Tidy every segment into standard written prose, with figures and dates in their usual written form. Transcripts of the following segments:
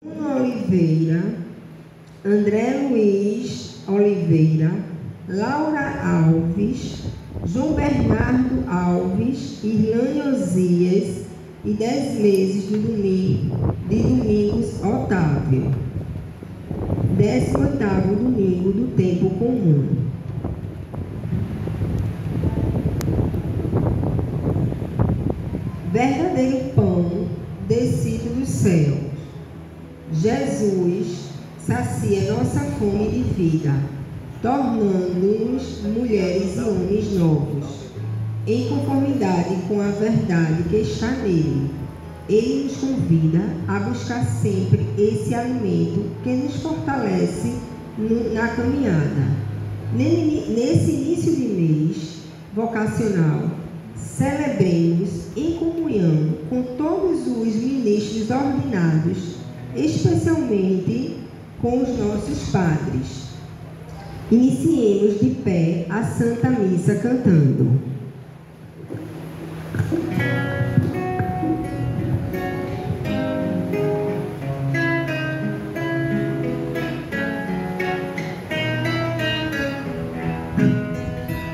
Oliveira, André Luiz Oliveira, Laura Alves, João Bernardo Alves, Irlane Osias e 10 meses de Domingos Otávio. 18º domingo do tempo comum. Verdadeiro pão descido dos céus. Jesus sacia nossa fome de vida, tornando-nos mulheres e homens novos, em conformidade com a verdade que está nele. Ele nos convida a buscar sempre esse alimento que nos fortalece na caminhada. Nesse início de mês vocacional, celebremos em comunhão com todos os ministros ordenados, especialmente com os nossos padres. Iniciemos de pé a Santa Missa cantando.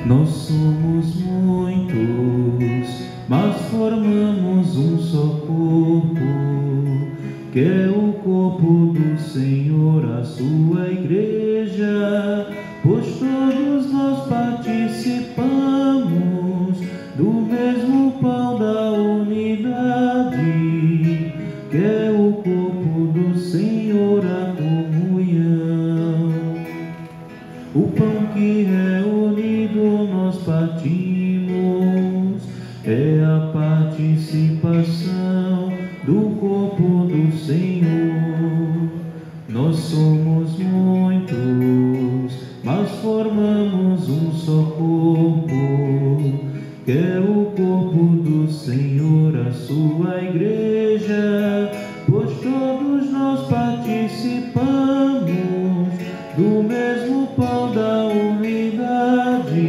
Nós somos muitos, mas formamos um só corpo, que é o corpo do Senhor, a sua igreja, pois todos nós participamos do mesmo pão da unidade, que é o corpo do Senhor, a comunhão. O pão que é unido nós partimos, é a participação do corpo do Senhor. Nós somos muitos, mas formamos um só corpo, que é o corpo do Senhor, a sua igreja, pois todos nós participamos do mesmo pão da unidade,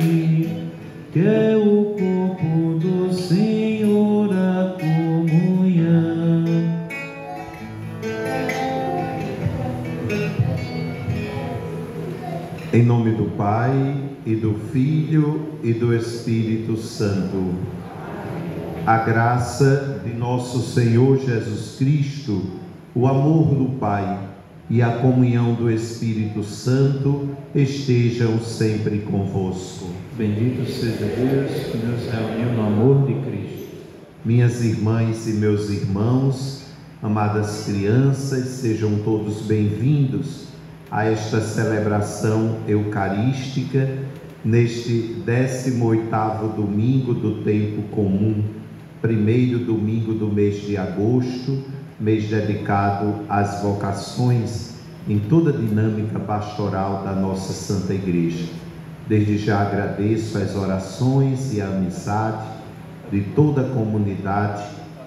que é o corpo do Senhor, a comunhão. Em nome do Pai, e do Filho, e do Espírito Santo. A graça de nosso Senhor Jesus Cristo, o amor do Pai e a comunhão do Espírito Santo estejam sempre convosco. Bendito seja Deus que nos reuniu no amor de Cristo. Minhas irmãs e meus irmãos, amadas crianças, sejam todos bem-vindos a esta celebração eucarística, neste 18º domingo do tempo comum, primeiro domingo do mês de agosto, mês dedicado às vocações em toda a dinâmica pastoral da nossa Santa Igreja. Desde já agradeço as orações e a amizade de toda a comunidade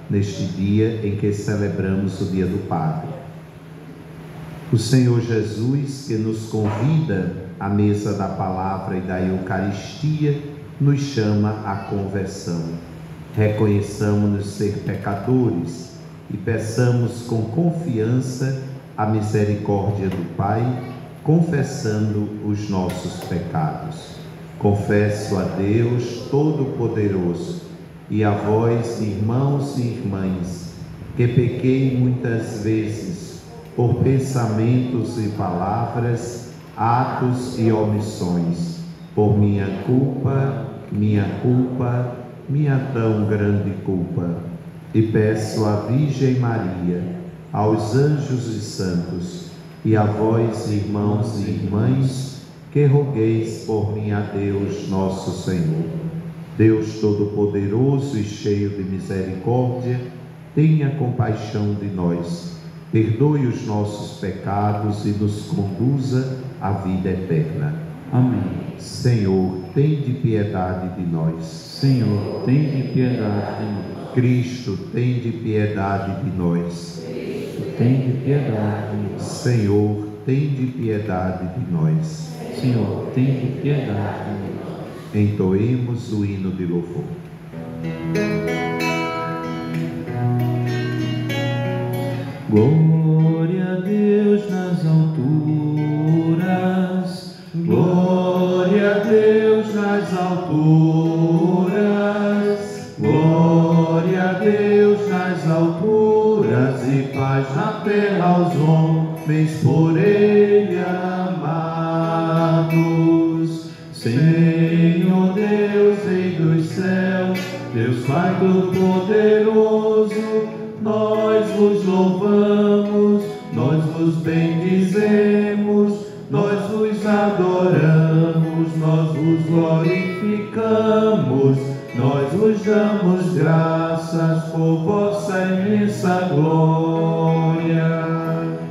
neste dia em que celebramos o Dia do Padre. O Senhor Jesus, que nos convida à mesa da palavra e da Eucaristia, nos chama à conversão. Reconheçamos-nos ser pecadores e peçamos com confiança a misericórdia do Pai, confessando os nossos pecados. Confesso a Deus Todo-Poderoso e a vós, irmãos e irmãs, que pequei muitas vezes por pensamentos e palavras, atos e omissões, por minha culpa, minha tão grande culpa. E peço à Virgem Maria, aos anjos e santos, e a vós, irmãos e irmãs, que rogueis por mim a Deus nosso Senhor. Deus Todo-Poderoso e cheio de misericórdia, tenha compaixão de nós, perdoe os nossos pecados e nos conduza à vida eterna. Amém. Senhor, tende piedade de nós. Senhor, tende piedade de nós. Cristo, tende piedade de nós. Cristo, tende piedade de nós. Senhor, tende piedade de nós. Senhor, tende piedade de nós. Entoemos o hino de louvor. Glória mas na terra aos homens por ele amados. Senhor Deus, Rei dos céus, Deus Pai Todo-Poderoso, nós vos louvamos, nós vos bendizemos, nós vos adoramos, nós vos glorificamos, nós vos damos graças por vossa imensa glória.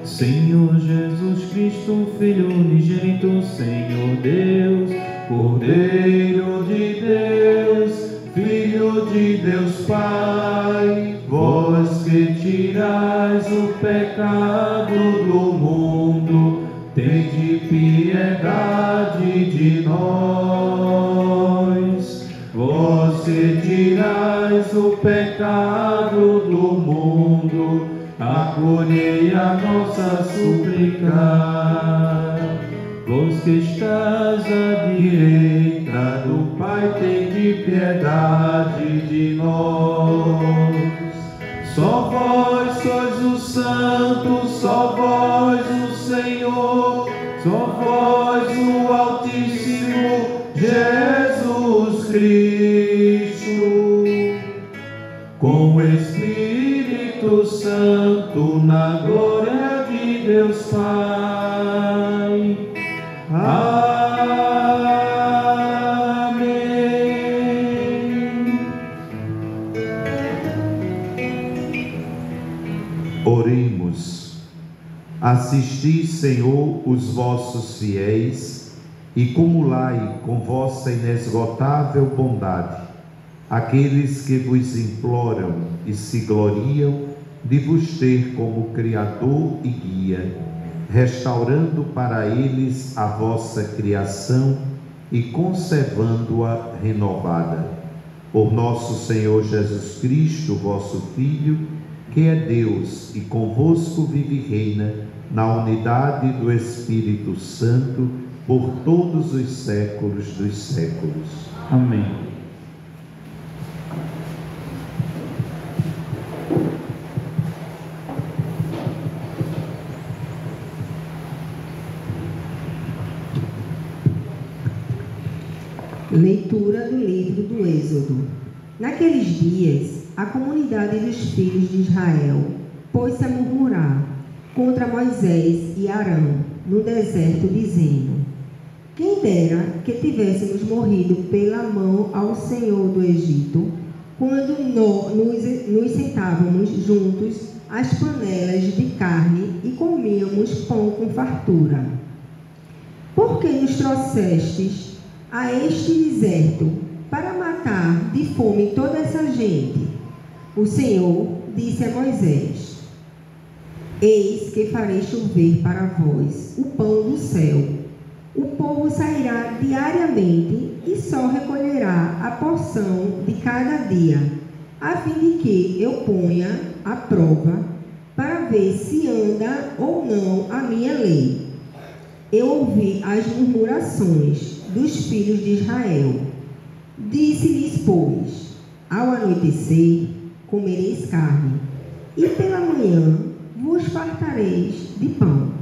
Senhor Jesus Cristo, Filho unigênito, Senhor Deus, Cordeiro de Deus, Filho de Deus Pai, vós que tirais o pecado do mundo, tende piedade de nós. Vós que tirais o pecado do mundo, acolhei a nossa súplica. vós que estás à Direita do Pai, tende piedade de nós. Só vós sois o Santo, só vós o Senhor, só vós o Altíssimo Jesus Cristo, com o Espírito Santo, na glória de Deus Pai. Amém. Oremos. Assisti, Senhor, os vossos fiéis e cumulai com vossa inesgotável bondade aqueles que vos imploram e se gloriam de vos ter como Criador e Guia, restaurando para eles a vossa criação e conservando-a renovada. Por nosso Senhor Jesus Cristo, vosso Filho, que é Deus e convosco vive e reina na unidade do Espírito Santo, por todos os séculos dos séculos. Amém. Leitura do livro do Êxodo. Naqueles dias, a comunidade dos filhos de Israel pôs-se a murmurar contra Moisés e Arão no deserto, dizendo: quem dera que tivéssemos morrido pela mão ao Senhor do Egito, quando nos sentávamos juntos às panelas de carne e comíamos pão com fartura. Por que nos trouxestes a este deserto para matar de fome toda essa gente? O Senhor disse a Moisés: eis que farei chover para vós o pão do céu. O povo sairá diariamente e só recolherá a porção de cada dia, a fim de que eu ponha à prova para ver se anda ou não a minha lei. Eu ouvi as murmurações dos filhos de Israel. Disse-lhes, pois: ao anoitecer comereis carne, e pela manhã vos fartareis de pão.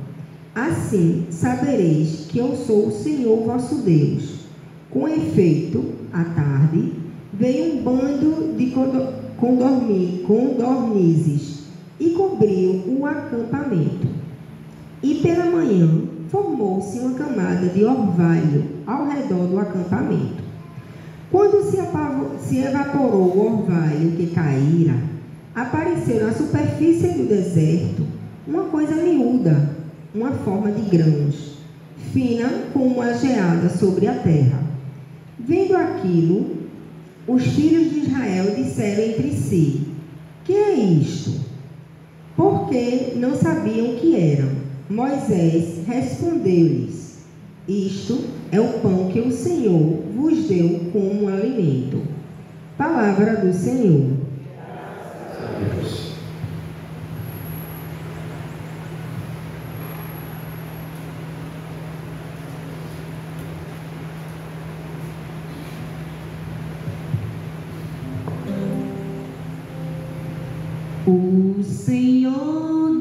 Assim sabereis que eu sou o Senhor vosso Deus. Com efeito, à tarde, veio um bando de codornizes e cobriu o acampamento. E pela manhã formou-se uma camada de orvalho ao redor do acampamento. Quando se evaporou o orvalho que caíra, apareceu na superfície do deserto uma coisa miúda, uma forma de grãos, fina como uma geada sobre a terra. Vendo aquilo, os filhos de Israel disseram entre si: que é isto? Porque não sabiam o que era. Moisés respondeu-lhes: isto é o pão que o Senhor vos deu como alimento. Palavra do Senhor. O Senhor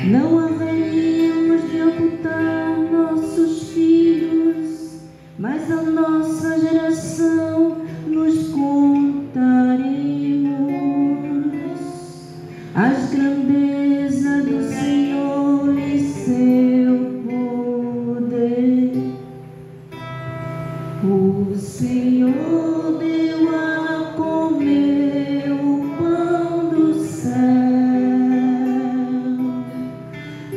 Não haveríamos de ocultar nossos filhos, mas a nossa geração nos contaremos as grandezas do Senhor e seu poder. O Senhor deu a comer o pão do céu.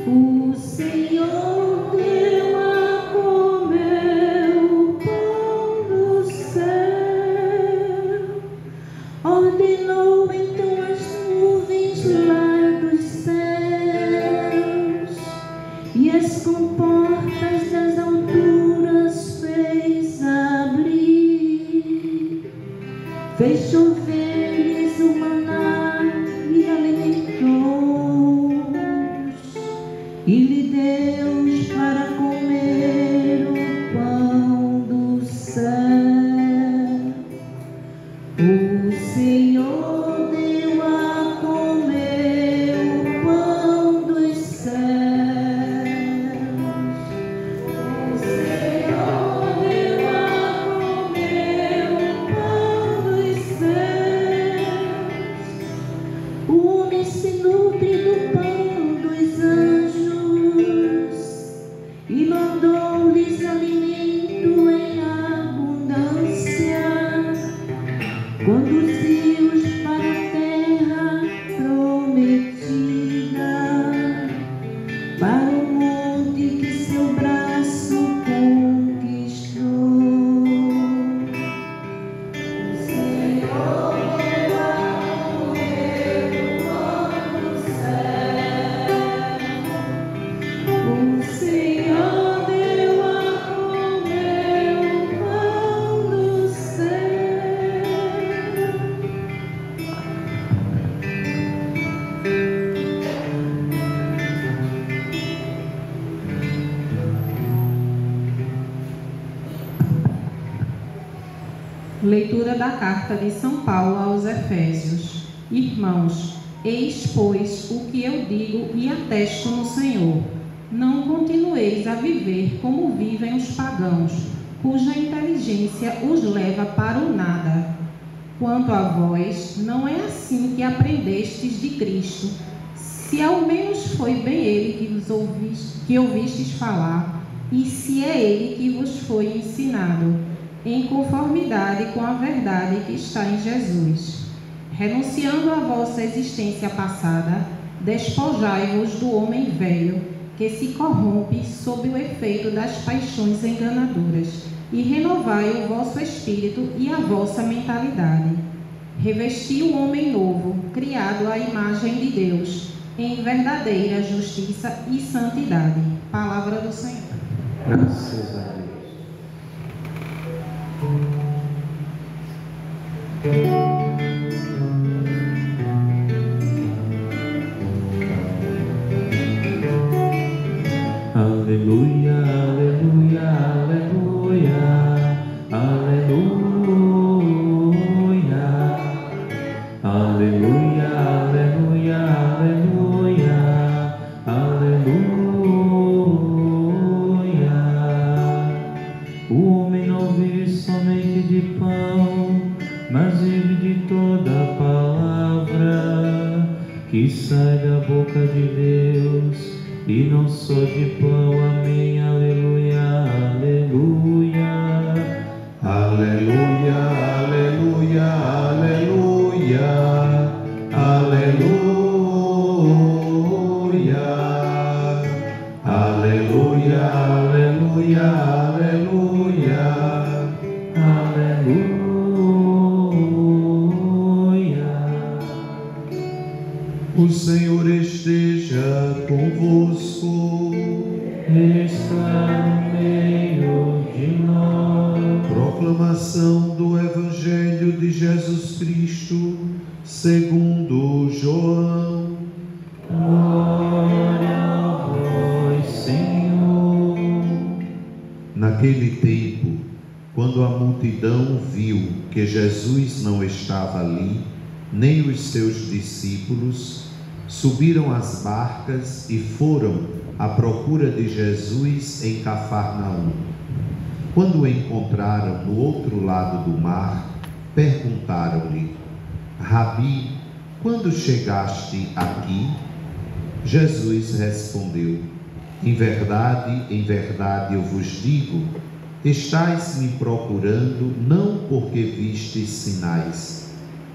O Senhor deu a comer o pão do céu. Ordenou então as nuvens lá dos céus e as comportas das alturas fez abrir. Fez chover-lhes o maná e alimentou-os, e lhe deu para comer o pão do céu. O Senhor deu a comer o pão dos céus. O Senhor deu a comer o pão dos céus. O homem se nutre do pão dos anjos e mandou-lhes alimento em abundância. Conduziu-os para a terra prometida, para o monte que seu braço conquistou. O Senhor deu a comer o pão do céu. O Senhor deu a comer o pão do céu. Leitura da carta de São Paulo aos Efésios. Irmãos, eis, pois, o que eu digo e atesto no Senhor. Não continueis a viver como vivem os pagãos, cuja inteligência os leva para o nada. Quanto a vós, não é assim que aprendestes de Cristo, se ao menos foi bem Ele que ouvistes falar, e se é Ele que vos foi ensinado, em conformidade com a verdade que está em Jesus. Renunciando à vossa existência passada, despojai-vos do homem velho, que se corrompe sob o efeito das paixões enganadoras, e renovai o vosso espírito e a vossa mentalidade. Revesti o homem novo, criado à imagem de Deus, em verdadeira justiça e santidade. Palavra do Senhor. Graças a Deus. Aleluia, aleluia, aleluia, aleluia, aleluia, aleluia, aleluia, aleluia. O homem não vive somente de pão, mas vive de toda palavra que sai da boca de Deus. E não só de pão, amém, aleluia, aleluia. Aleluia, aleluia, aleluia, aleluia, aleluia, aleluia, aleluia, aleluia. O Senhor esteja convosco. Está no meio de nós. Proclamação do Evangelho de Jesus Cristo segundo João. Glória a vós, Senhor. Naquele tempo, quando a multidão viu que Jesus não estava ali, nem os seus discípulos, subiram as barcas e foram à procura de Jesus em Cafarnaum. Quando o encontraram no outro lado do mar, perguntaram-lhe: Rabi, quando chegaste aqui? Jesus respondeu: em verdade eu vos digo, estais me procurando não porque vistes sinais,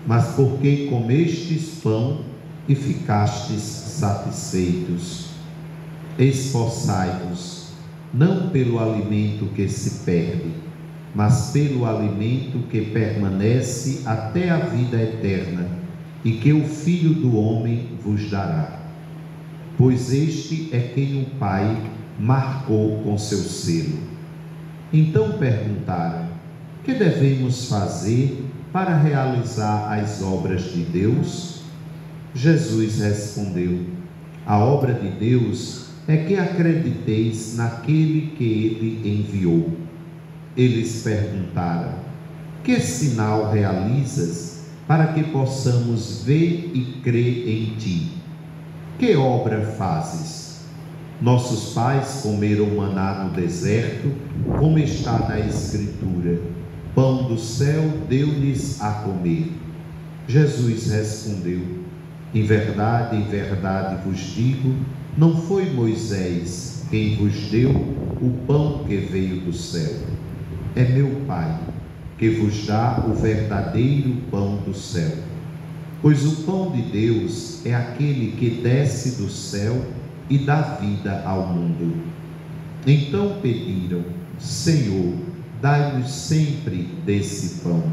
mas porque comestes pão e ficastes satisfeitos. Esforçai-vos, não pelo alimento que se perde, mas pelo alimento que permanece até a vida eterna, e que o Filho do Homem vos dará. Pois este é quem o Pai marcou com seu selo. Então perguntaram: que devemos fazer para realizar as obras de Deus? Jesus respondeu: a obra de Deus é que acrediteis naquele que ele enviou. Eles perguntaram: que sinal realizas para que possamos ver e crer em ti? Que obra fazes? Nossos pais comeram maná no deserto, como está na Escritura: pão do céu deu-lhes a comer. Jesus respondeu: em verdade vos digo, não foi Moisés quem vos deu o pão que veio do céu. É meu Pai que vos dá o verdadeiro pão do céu. Pois o pão de Deus é aquele que desce do céu e dá vida ao mundo. Então pediram: Senhor, dai-nos sempre desse pão.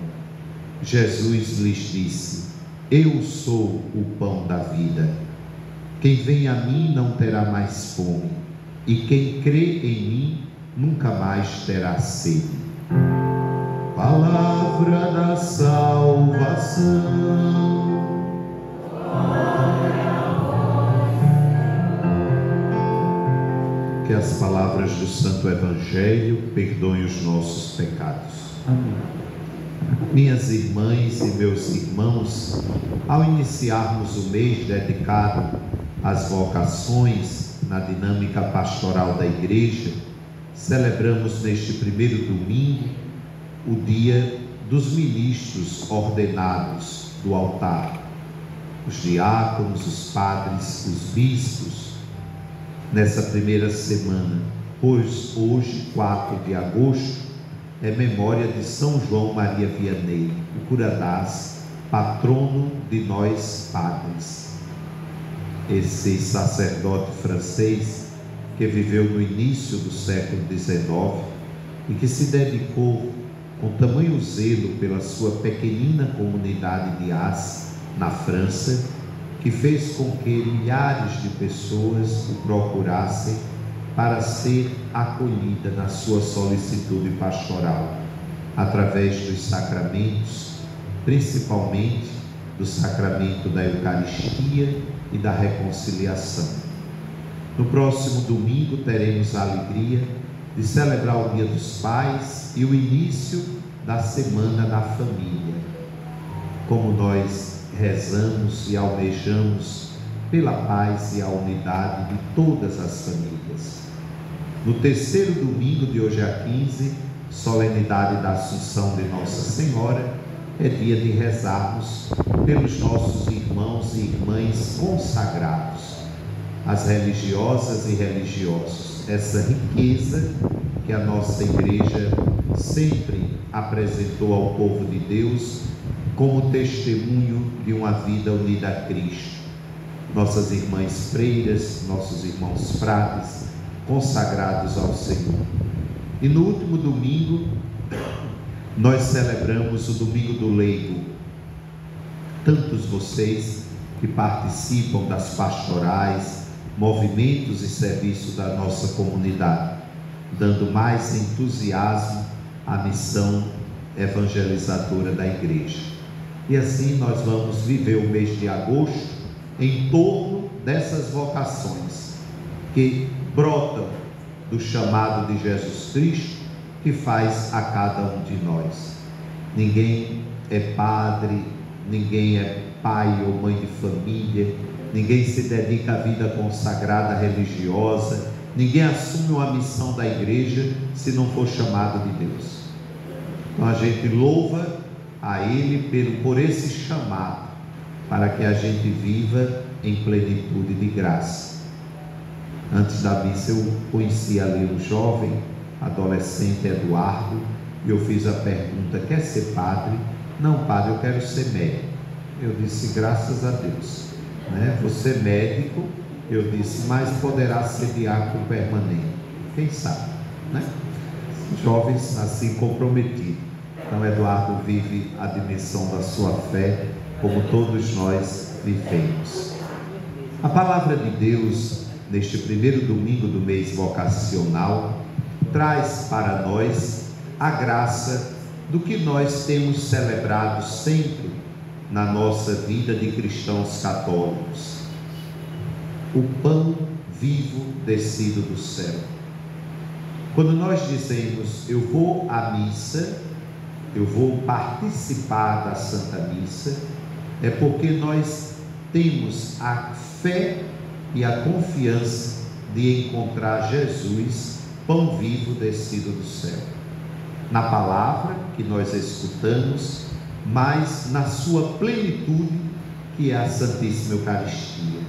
Jesus lhes disse: eu sou o pão da vida. Quem vem a mim não terá mais fome, e quem crê em mim nunca mais terá sede. Palavra da salvação. Que as palavras do Santo Evangelho perdoem os nossos pecados. Amém. Minhas irmãs e meus irmãos, ao iniciarmos o mês dedicado às vocações na dinâmica pastoral da Igreja, celebramos neste primeiro domingo o dia dos ministros ordenados do altar, os diáconos, os padres, os bispos. Nessa primeira semana, pois hoje, 4 de agosto, é memória de São João Maria Vianney, o Curadás, patrono de nós padres. Esse sacerdote francês que viveu no início do século XIX e que se dedicou com tamanho zelo pela sua pequenina comunidade de Ars, na França, que fez com que milhares de pessoas o procurassem para ser acolhida na sua solicitude pastoral, através dos sacramentos, principalmente do sacramento da Eucaristia e da reconciliação. No próximo domingo teremos a alegria de celebrar o Dia dos Pais e o início da Semana da Família. Como nós rezamos e almejamos pela paz e a unidade de todas as famílias. No terceiro domingo de hoje a 15, solenidade da Assunção de Nossa Senhora, é dia de rezarmos pelos nossos irmãos e irmãs consagrados, as religiosas e religiosos, essa riqueza que a nossa Igreja sempre apresentou ao povo de Deus como testemunho de uma vida unida a Cristo. Nossas irmãs freiras, nossos irmãos frades, consagrados ao Senhor. E no último domingo, nós celebramos o Domingo do Leigo. Tantos vocês que participam das pastorais, movimentos e serviços da nossa comunidade, dando mais entusiasmo à missão evangelizadora da Igreja. E assim nós vamos viver o mês de agosto em torno dessas vocações que brotam do chamado de Jesus Cristo, que faz a cada um de nós. Ninguém é padre, ninguém é pai ou mãe de família, ninguém se dedica à vida consagrada religiosa, ninguém assume uma missão da igreja se não for chamado de Deus. Então a gente louva a Ele por esse chamado, para que a gente viva em plenitude de graça. Antes da missa eu conheci ali um jovem, adolescente, Eduardo, e eu fiz a pergunta: quer ser padre? Não, padre, eu quero ser médico. Eu disse: graças a Deus, né? Você é médico. Eu disse: mas poderá ser diácono permanente, quem sabe, né? Jovens assim comprometidos. Então Eduardo vive a dimensão da sua fé, como todos nós vivemos. A palavra de Deus, neste primeiro domingo do mês vocacional, traz para nós a graça do que nós temos celebrado sempre na nossa vida de cristãos católicos: o pão vivo descido do céu. Quando nós dizemos eu vou à missa, eu vou participar da Santa Missa, é porque nós temos a fé e a confiança de encontrar Jesus, pão vivo descido do céu, na palavra que nós escutamos, mas na sua plenitude, que é a Santíssima Eucaristia.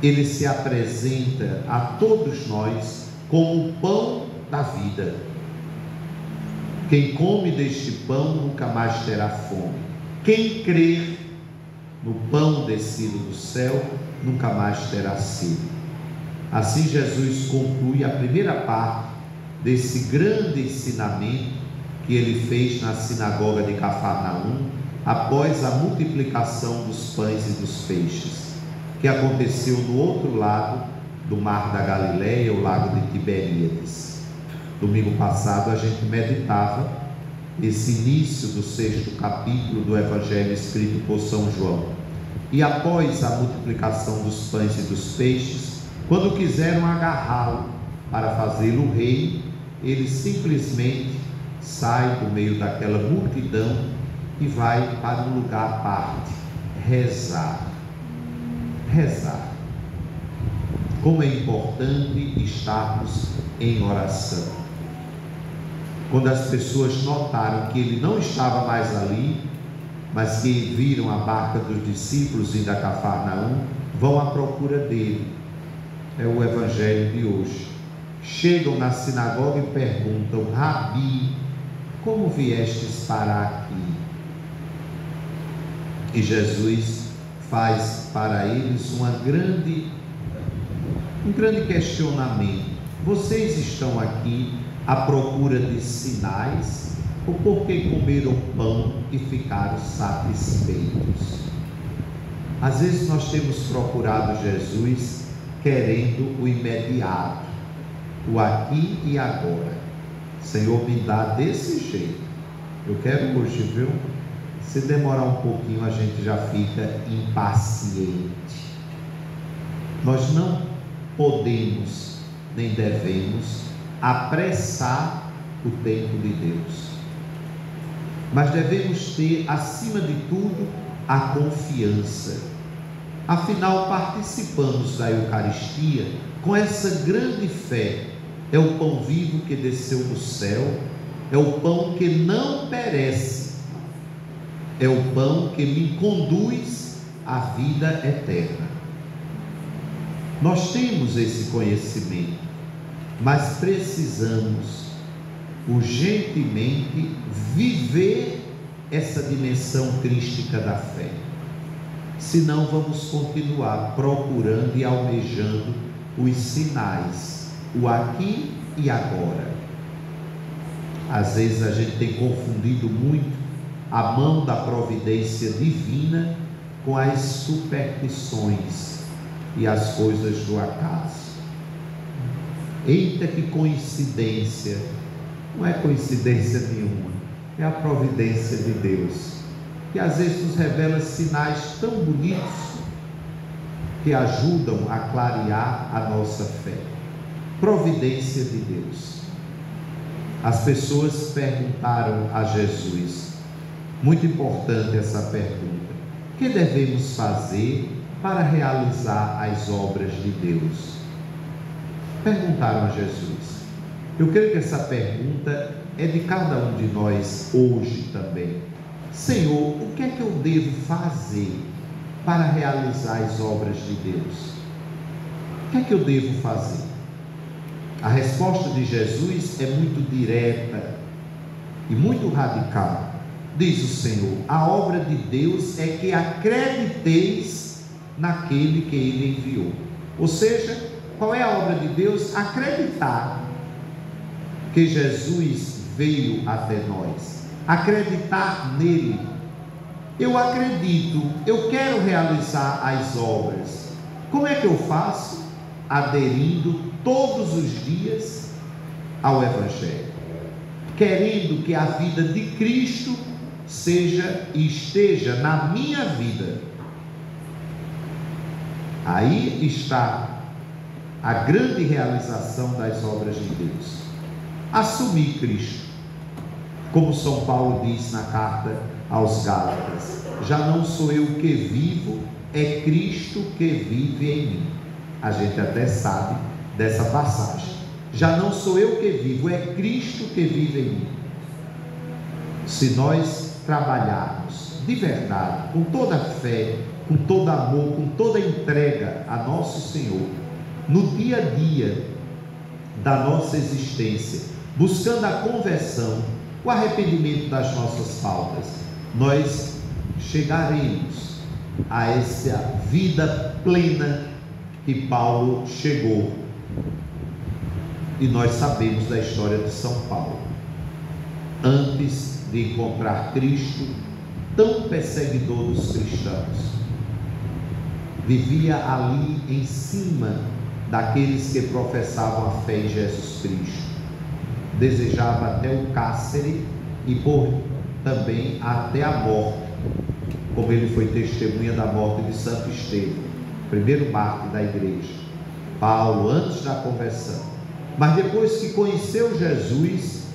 Ele se apresenta a todos nós como o pão da vida. Quem come deste pão nunca mais terá fome. Quem crer no pão descido do céu nunca mais terá sede. Assim Jesus conclui a primeira parte desse grande ensinamento que ele fez na sinagoga de Cafarnaum, após a multiplicação dos pães e dos peixes, que aconteceu do outro lado do mar da Galileia, o lago de Tiberíades. Domingo passado a gente meditava esse início do 6º capítulo do Evangelho escrito por São João. E após a multiplicação dos pães e dos peixes, quando quiseram agarrá-lo para fazê-lo rei, ele simplesmente sai do meio daquela multidão e vai para um lugar à parte, rezar. Rezar. Como é importante estarmos em oração. Quando as pessoas notaram que ele não estava mais ali, mas que viram a barca dos discípulos indo a Cafarnaum, vão à procura dele. É o Evangelho de hoje. Chegam na sinagoga e perguntam: Rabi, como viestes parar aqui? E Jesus faz para eles um grande questionamento: vocês estão aqui à procura de sinais, ou porque comeram pão e ficaram satisfeitos? Às vezes nós temos procurado Jesus querendo o imediato, o aqui e agora. Senhor, me dá desse jeito. Eu quero hoje, viu? Se demorar um pouquinho, a gente já fica impaciente. Nós não podemos, nem devemos, apressar o tempo de Deus. Mas devemos ter, acima de tudo, a confiança. Afinal, participamos da Eucaristia com essa grande fé. É o pão vivo que desceu do céu, é o pão que não perece, é o pão que me conduz à vida eterna. Nós temos esse conhecimento, mas precisamos urgentemente viver essa dimensão crística da fé. Senão vamos continuar procurando e almejando os sinais, o aqui e agora. Às vezes a gente tem confundido muito a mão da providência divina com as superstições e as coisas do acaso. Eita, que coincidência! Não é coincidência nenhuma, é a providência de Deus, que às vezes nos revela sinais tão bonitos que ajudam a clarear a nossa fé. Providência de Deus. As pessoas perguntaram a Jesus, muito importante essa pergunta: o que devemos fazer para realizar as obras de Deus? Perguntaram a Jesus. Eu creio que essa pergunta é de cada um de nós hoje também. Senhor, o que é que eu devo fazer para realizar as obras de Deus? O que é que eu devo fazer? A resposta de Jesus é muito direta e muito radical. Diz o Senhor: a obra de Deus é que acrediteis naquele que Ele enviou. Ou seja, qual é a obra de Deus? Acreditar que Jesus veio até nós, acreditar nele. Eu acredito, eu quero realizar as obras. Como é que eu faço? Aderindo todos os dias ao Evangelho, querendo que a vida de Cristo seja e esteja na minha vida. Aí está a grande realização das obras de Deus. Assumir Cristo, como São Paulo diz na carta aos Gálatas: já não sou eu que vivo, é Cristo que vive em mim. A gente até sabe dessa passagem. Já não sou eu que vivo, é Cristo que vive em mim. Se nós trabalharmos de verdade, com toda fé, com todo amor, com toda entrega a nosso Senhor, no dia a dia da nossa existência, buscando a conversão, o arrependimento das nossas faltas, nós chegaremos a essa vida plena que Paulo chegou. E nós sabemos da história de São Paulo. Antes de encontrar Cristo, tão perseguidor dos cristãos, vivia ali em cima daqueles que professavam a fé em Jesus Cristo. Desejava até o cárcere e também até a morte, como ele foi testemunha da morte de Santo Estevão, primeiro mártir da igreja. Paulo, antes da conversão, mas depois que conheceu Jesus,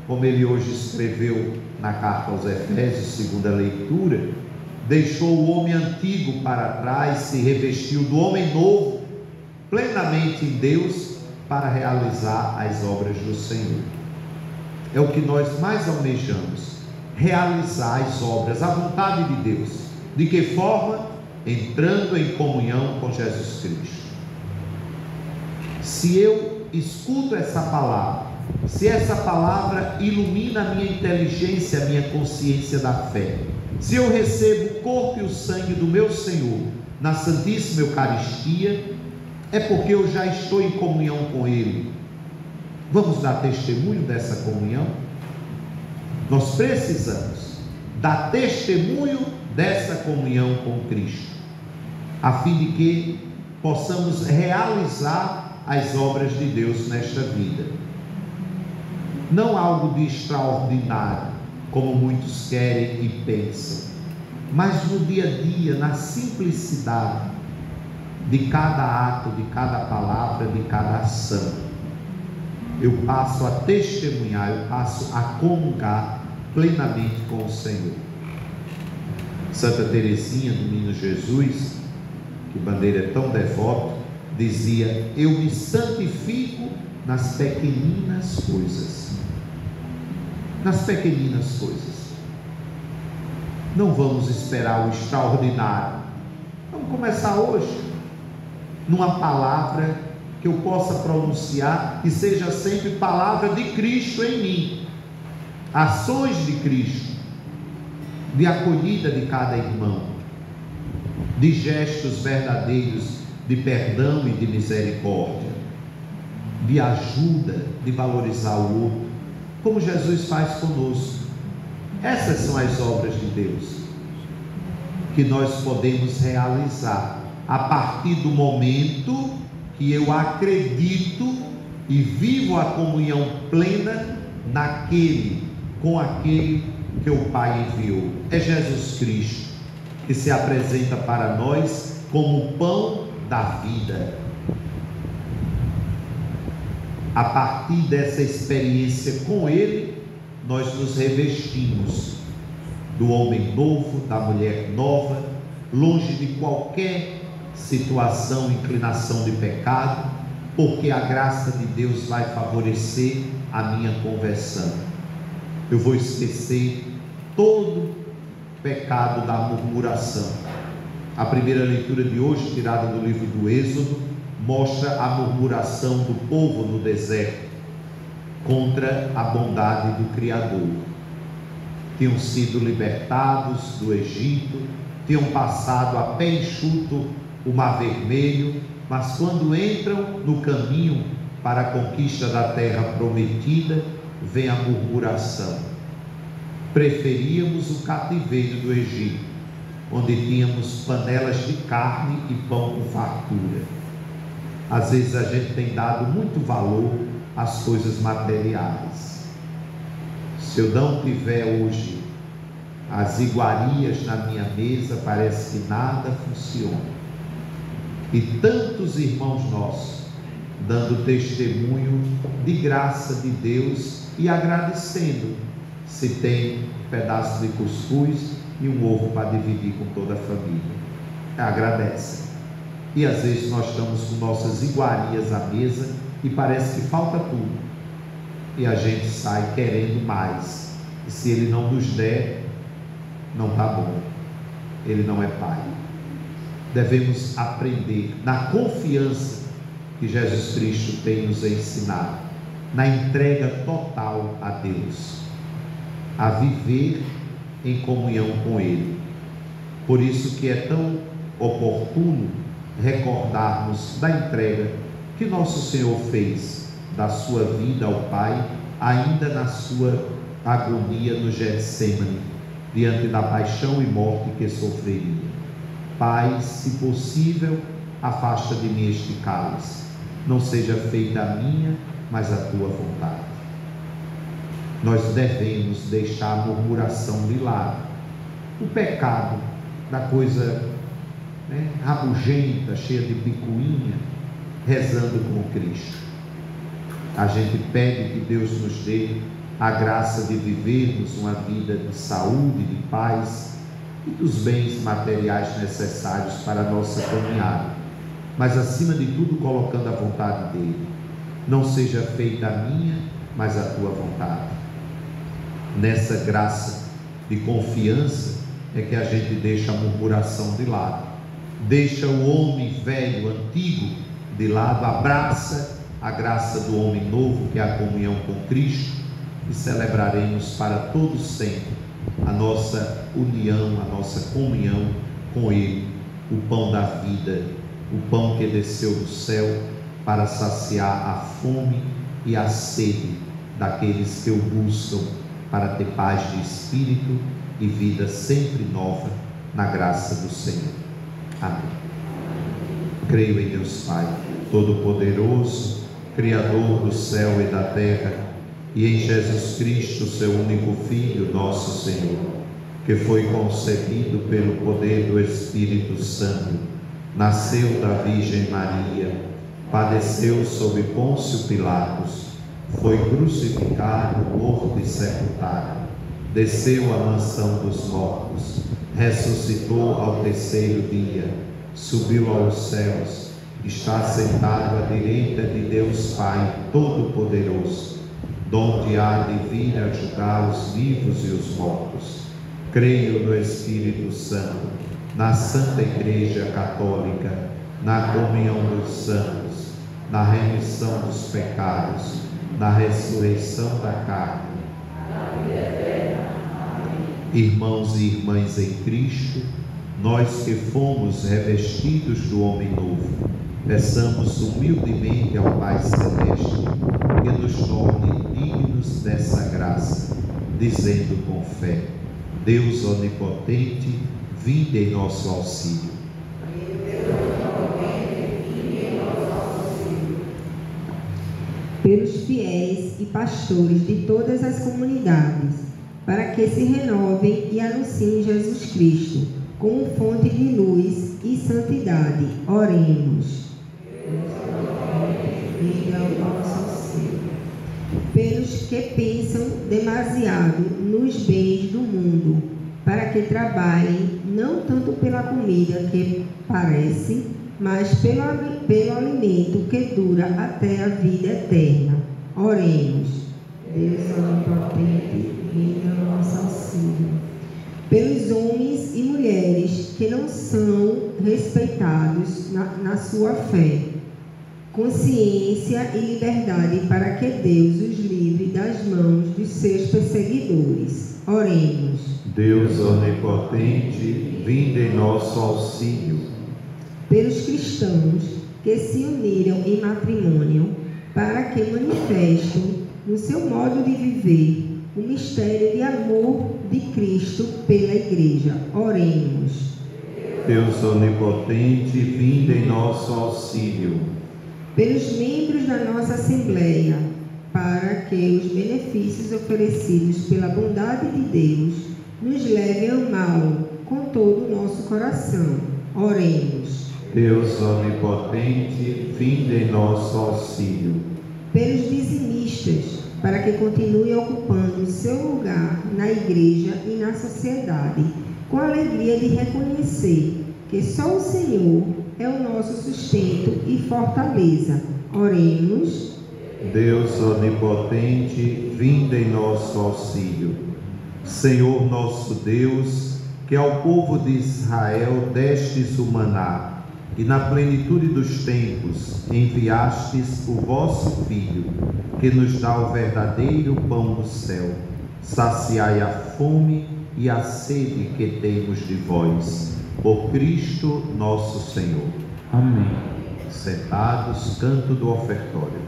como ele hoje escreveu na carta aos Efésios, segunda leitura, deixou o homem antigo para trás, se revestiu do homem novo, plenamente em Deus, para realizar as obras do Senhor. É o que nós mais almejamos, realizar as obras, a vontade de Deus. De que forma? Entrando em comunhão com Jesus Cristo. Se eu escuto essa palavra, se essa palavra ilumina a minha inteligência, a minha consciência da fé, se eu recebo o corpo e o sangue do meu Senhor na Santíssima Eucaristia, é porque eu já estou em comunhão com Ele. Vamos dar testemunho dessa comunhão? Nós precisamos dar testemunho dessa comunhão com Cristo, a fim de que possamos realizar as obras de Deus nesta vida. Não algo de extraordinário, como muitos querem e pensam, mas no dia a dia, na simplicidade de cada ato, de cada palavra, de cada ação, eu passo a testemunhar, eu passo a comungar plenamente com o Senhor. Santa Teresinha do Menino Jesus, que bandeira é tão devota, dizia: eu me santifico nas pequeninas coisas. Nas pequeninas coisas. Não vamos esperar o extraordinário. Vamos começar hoje, numa palavra que eu possa pronunciar, que seja sempre palavra de Cristo em mim, ações de Cristo, de acolhida de cada irmão, de gestos verdadeiros de perdão e de misericórdia, de ajuda, de valorizar o outro, como Jesus faz conosco. Essas são as obras de Deus que nós podemos realizar a partir do momento que eu acredito e vivo a comunhão plena com aquele que o Pai enviou. É Jesus Cristo que se apresenta para nós como o pão da vida. A partir dessa experiência com Ele, nós nos revestimos do homem novo, da mulher nova, longe de qualquer situação, inclinação de pecado, porque a graça de Deus vai favorecer a minha conversão. Eu vou esquecer todo pecado da murmuração. A primeira leitura de hoje, tirada do livro do Êxodo, mostra a murmuração do povo no deserto contra a bondade do Criador. Tinham sido libertados do Egito, tinham passado a pé enxuto o Mar Vermelho, mas quando entram no caminho para a conquista da terra prometida, vem a murmuração. Preferíamos o cativeiro do Egito, onde tínhamos panelas de carne e pão com fartura. Às vezes a gente tem dado muito valor às coisas materiais. Se eu não tiver hoje as iguarias na minha mesa, parece que nada funciona. E tantos irmãos nossos dando testemunho de graça de Deus e agradecendo se tem um pedaço de cuscuz e um ovo para dividir com toda a família. Agradece. E às vezes nós estamos com nossas iguarias à mesa e parece que falta tudo, e a gente sai querendo mais, e se Ele não nos der, não está bom. Ele não é Pai. Devemos aprender na confiança que Jesus Cristo tem nos ensinado, na entrega total a Deus, a viver em comunhão com Ele. Por isso que é tão oportuno recordarmos da entrega que nosso Senhor fez da sua vida ao Pai, ainda na sua agonia no Getsemane, diante da paixão e morte que sofreria. Pai, se possível, afasta de mim este cálice, não seja feita a minha, mas a tua vontade. Nós devemos deixar a murmuração de lado, o pecado da coisa rabugenta, cheia de picuinha, rezando com Cristo. A gente pede que Deus nos dê a graça de vivermos uma vida de saúde, de paz e dos bens materiais necessários para a nossa caminhada, mas acima de tudo colocando a vontade dele. Não seja feita a minha, mas a tua vontade. Nessa graça de confiança é que a gente deixa a murmuração de lado, deixa o homem velho, antigo de lado, abraça a graça do homem novo, que é a comunhão com Cristo, e celebraremos para todos sempre a nossa união, a nossa comunhão com Ele, o pão da vida, o pão que desceu do céu para saciar a fome e a sede daqueles que o buscam para ter paz de espírito e vida sempre nova na graça do Senhor. Amém. Creio em Deus Pai Todo-Poderoso, Criador do céu e da terra, e em Jesus Cristo, seu único Filho, nosso Senhor, que foi concebido pelo poder do Espírito Santo, nasceu da Virgem Maria, padeceu sob Pôncio Pilatos, foi crucificado, morto e sepultado, desceu à mansão dos mortos, ressuscitou ao terceiro dia, subiu aos céus, está sentado à direita de Deus Pai Todo-Poderoso, donde há de vir a julgar os vivos e os mortos. Creio no Espírito Santo, na Santa Igreja Católica, na comunhão dos santos, na remissão dos pecados, na ressurreição da carne. Irmãos e irmãs em Cristo, nós que fomos revestidos do homem novo, peçamos humildemente ao Pai Celeste que nos torne dignos dessa graça, dizendo com fé: Deus onipotente, vinde em nosso auxílio. Pelos fiéis e pastores de todas as comunidades, para que se renovem e anunciem Jesus Cristo como fonte de luz e santidade. Oremos. Vinde ao nosso auxílio. Pelos que pensam demasiado nos bens do mundo, para que trabalhem não tanto pela comida que parece, mas pelo alimento que dura até a vida eterna. Oremos. Deus onipotente, vinda no nosso auxílio. Pelos homens e mulheres que não são respeitados na sua fé, consciência e liberdade para que Deus os livre das mãos dos seus perseguidores. Oremos. Deus onipotente, vinde em nosso auxílio. Pelos cristãos que se uniram em matrimônio para que manifestem no seu modo de viver o mistério de amor de Cristo pela Igreja. Oremos. Deus onipotente, vinde em nosso auxílio. Pelos membros da nossa Assembleia, para que os benefícios oferecidos pela bondade de Deus nos levem a amá-lo com todo o nosso coração. Oremos. Deus onipotente, vinde em nosso auxílio. Pelos dizimistas, para que continuem ocupando seu lugar na Igreja e na sociedade, com a alegria de reconhecer que só o Senhor é o nosso sustento e fortaleza. Oremos. Deus onipotente, vinde em nosso auxílio. Senhor nosso Deus, que ao povo de Israel destes o maná, e na plenitude dos tempos enviastes o vosso Filho, que nos dá o verdadeiro pão do céu. Saciai a fome e a sede que temos de vós. Por Cristo nosso Senhor. Amém. Sentados, canto do ofertório.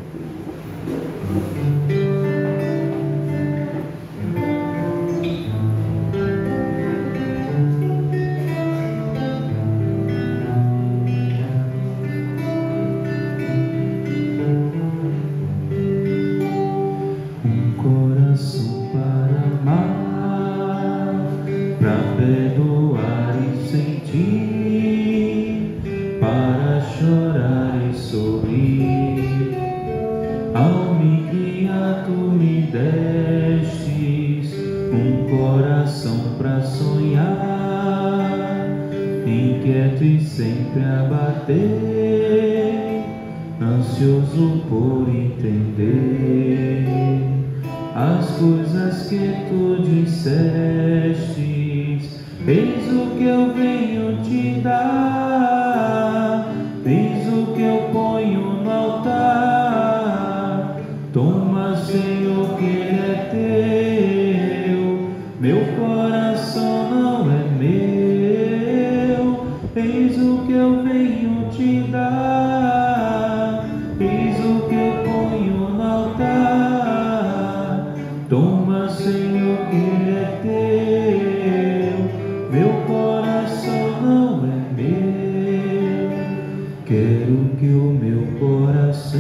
Inquieto e sempre a bater, ansioso por entender as coisas que tu dissestes. Eis o que eu venho te dar, eis o que eu ponho no altar. Toma, Senhor, que ele é teu, meu coração não é meu. Eis o que eu venho te dar, eis o que eu ponho no altar. Toma, Senhor, que ele é teu, meu coração não é meu. Quero que o meu coração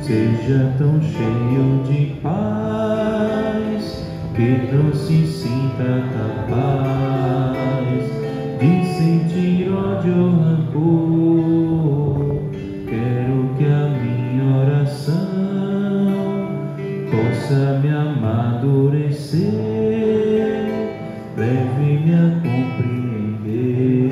seja tão cheio de paz, que não se sinta capaz de sentir ódio ou rancor. Quero que a minha oração possa me amadurecer, leve-me a compreender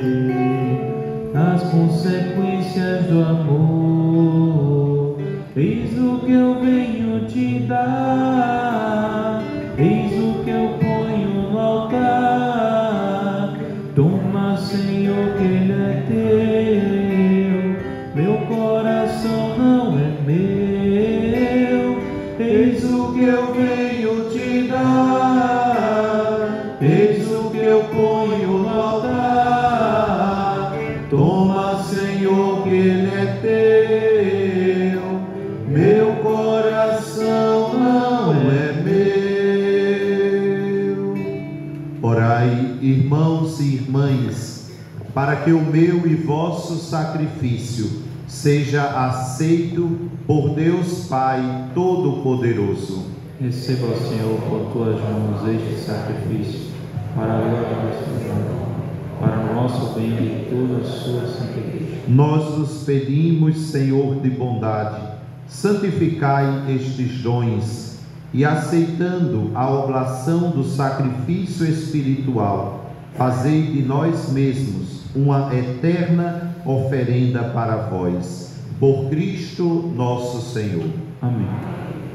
as consequências do amor. Eis o que eu venho te dar, eis o que eu ponho no altar. Toma, Senhor, que ele é teu, meu coração não é meu. Eis o que eu venho te dar, eis o que eu ponho no altar. Toma, Senhor, que ele é teu, meu coração não é meu. Orai, irmãos e irmãs, para que o meu e vosso sacrifício seja aceito por Deus Pai Todo-Poderoso. Receba, Senhor, por tuas mãos este sacrifício, para a glória do Senhor, para o nosso bem e toda a sua santidade. Nós os pedimos, Senhor de bondade, santificai estes dons e, aceitando a oblação do sacrifício espiritual, fazei de nós mesmos uma eterna oferenda para vós. Por Cristo nosso Senhor. Amém.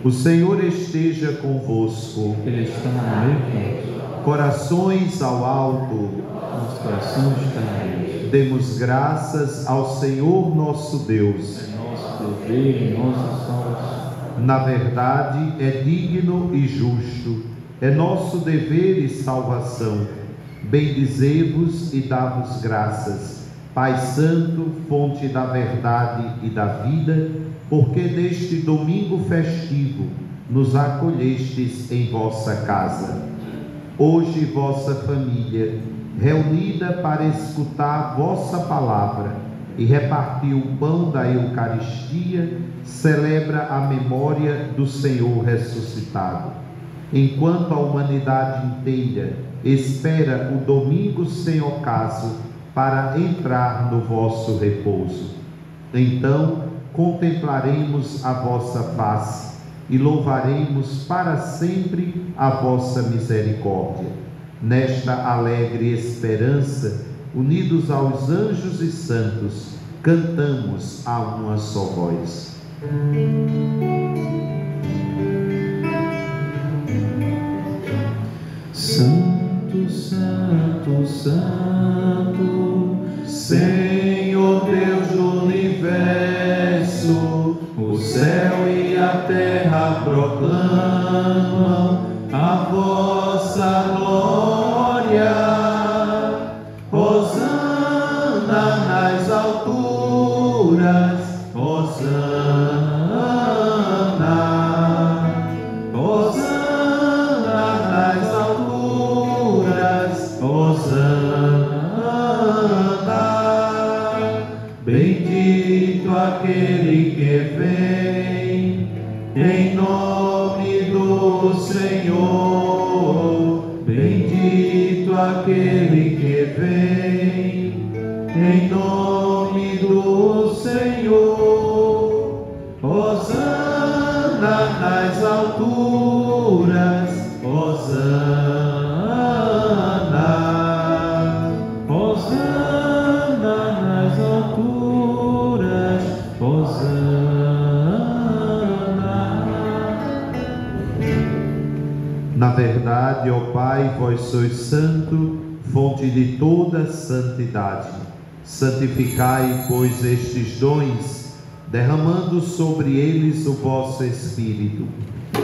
O Senhor esteja convosco. Ele está no meio de nós. Corações ao alto. Nosso coração está em Deus. Demos graças ao Senhor nosso Deus. É nosso dever e nossa salvação. Na verdade, é digno e justo, é nosso dever e salvação. Bendizei-vos e dá-vos graças, Pai Santo, fonte da verdade e da vida, porque neste domingo festivo nos acolhestes em vossa casa. Hoje vossa família, reunida para escutar vossa palavra e repartir o pão da Eucaristia, celebra a memória do Senhor ressuscitado. Enquanto a humanidade inteira espera o domingo sem ocaso para entrar no vosso repouso. Então contemplaremos a vossa face e louvaremos para sempre a vossa misericórdia. Nesta alegre esperança, unidos aos anjos e santos, cantamos a uma só voz. Santo, Santo, Santo, Senhor Deus do universo, o céu e a terra proclamam a vossa glória. Hosana nas alturas, Hosana, Hosana nas alturas, Hosana. Bendito aquele que vem em nome do Senhor. Bendito aquele que vem em nome do Senhor. Hosana nas alturas, Hosana. Hosana nas alturas, Hosana. Na verdade, ó Pai, vós sois santo, fonte de toda santidade. Santificai, pois, estes dons, derramando sobre eles o vosso Espírito,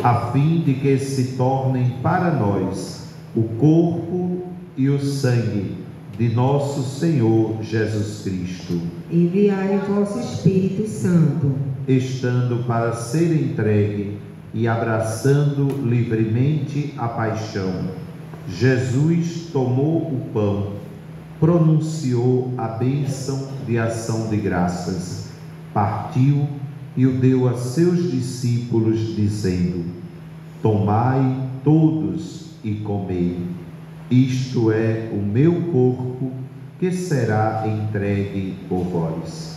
a fim de que se tornem para nós o corpo e o sangue de nosso Senhor Jesus Cristo. Enviai o vosso Espírito Santo, estando para ser entregue e abraçando livremente a paixão. Jesus tomou o pão, pronunciou a bênção de ação de graças, partiu e o deu a seus discípulos, dizendo: tomai todos e comei, isto é o meu corpo, que será entregue por vós.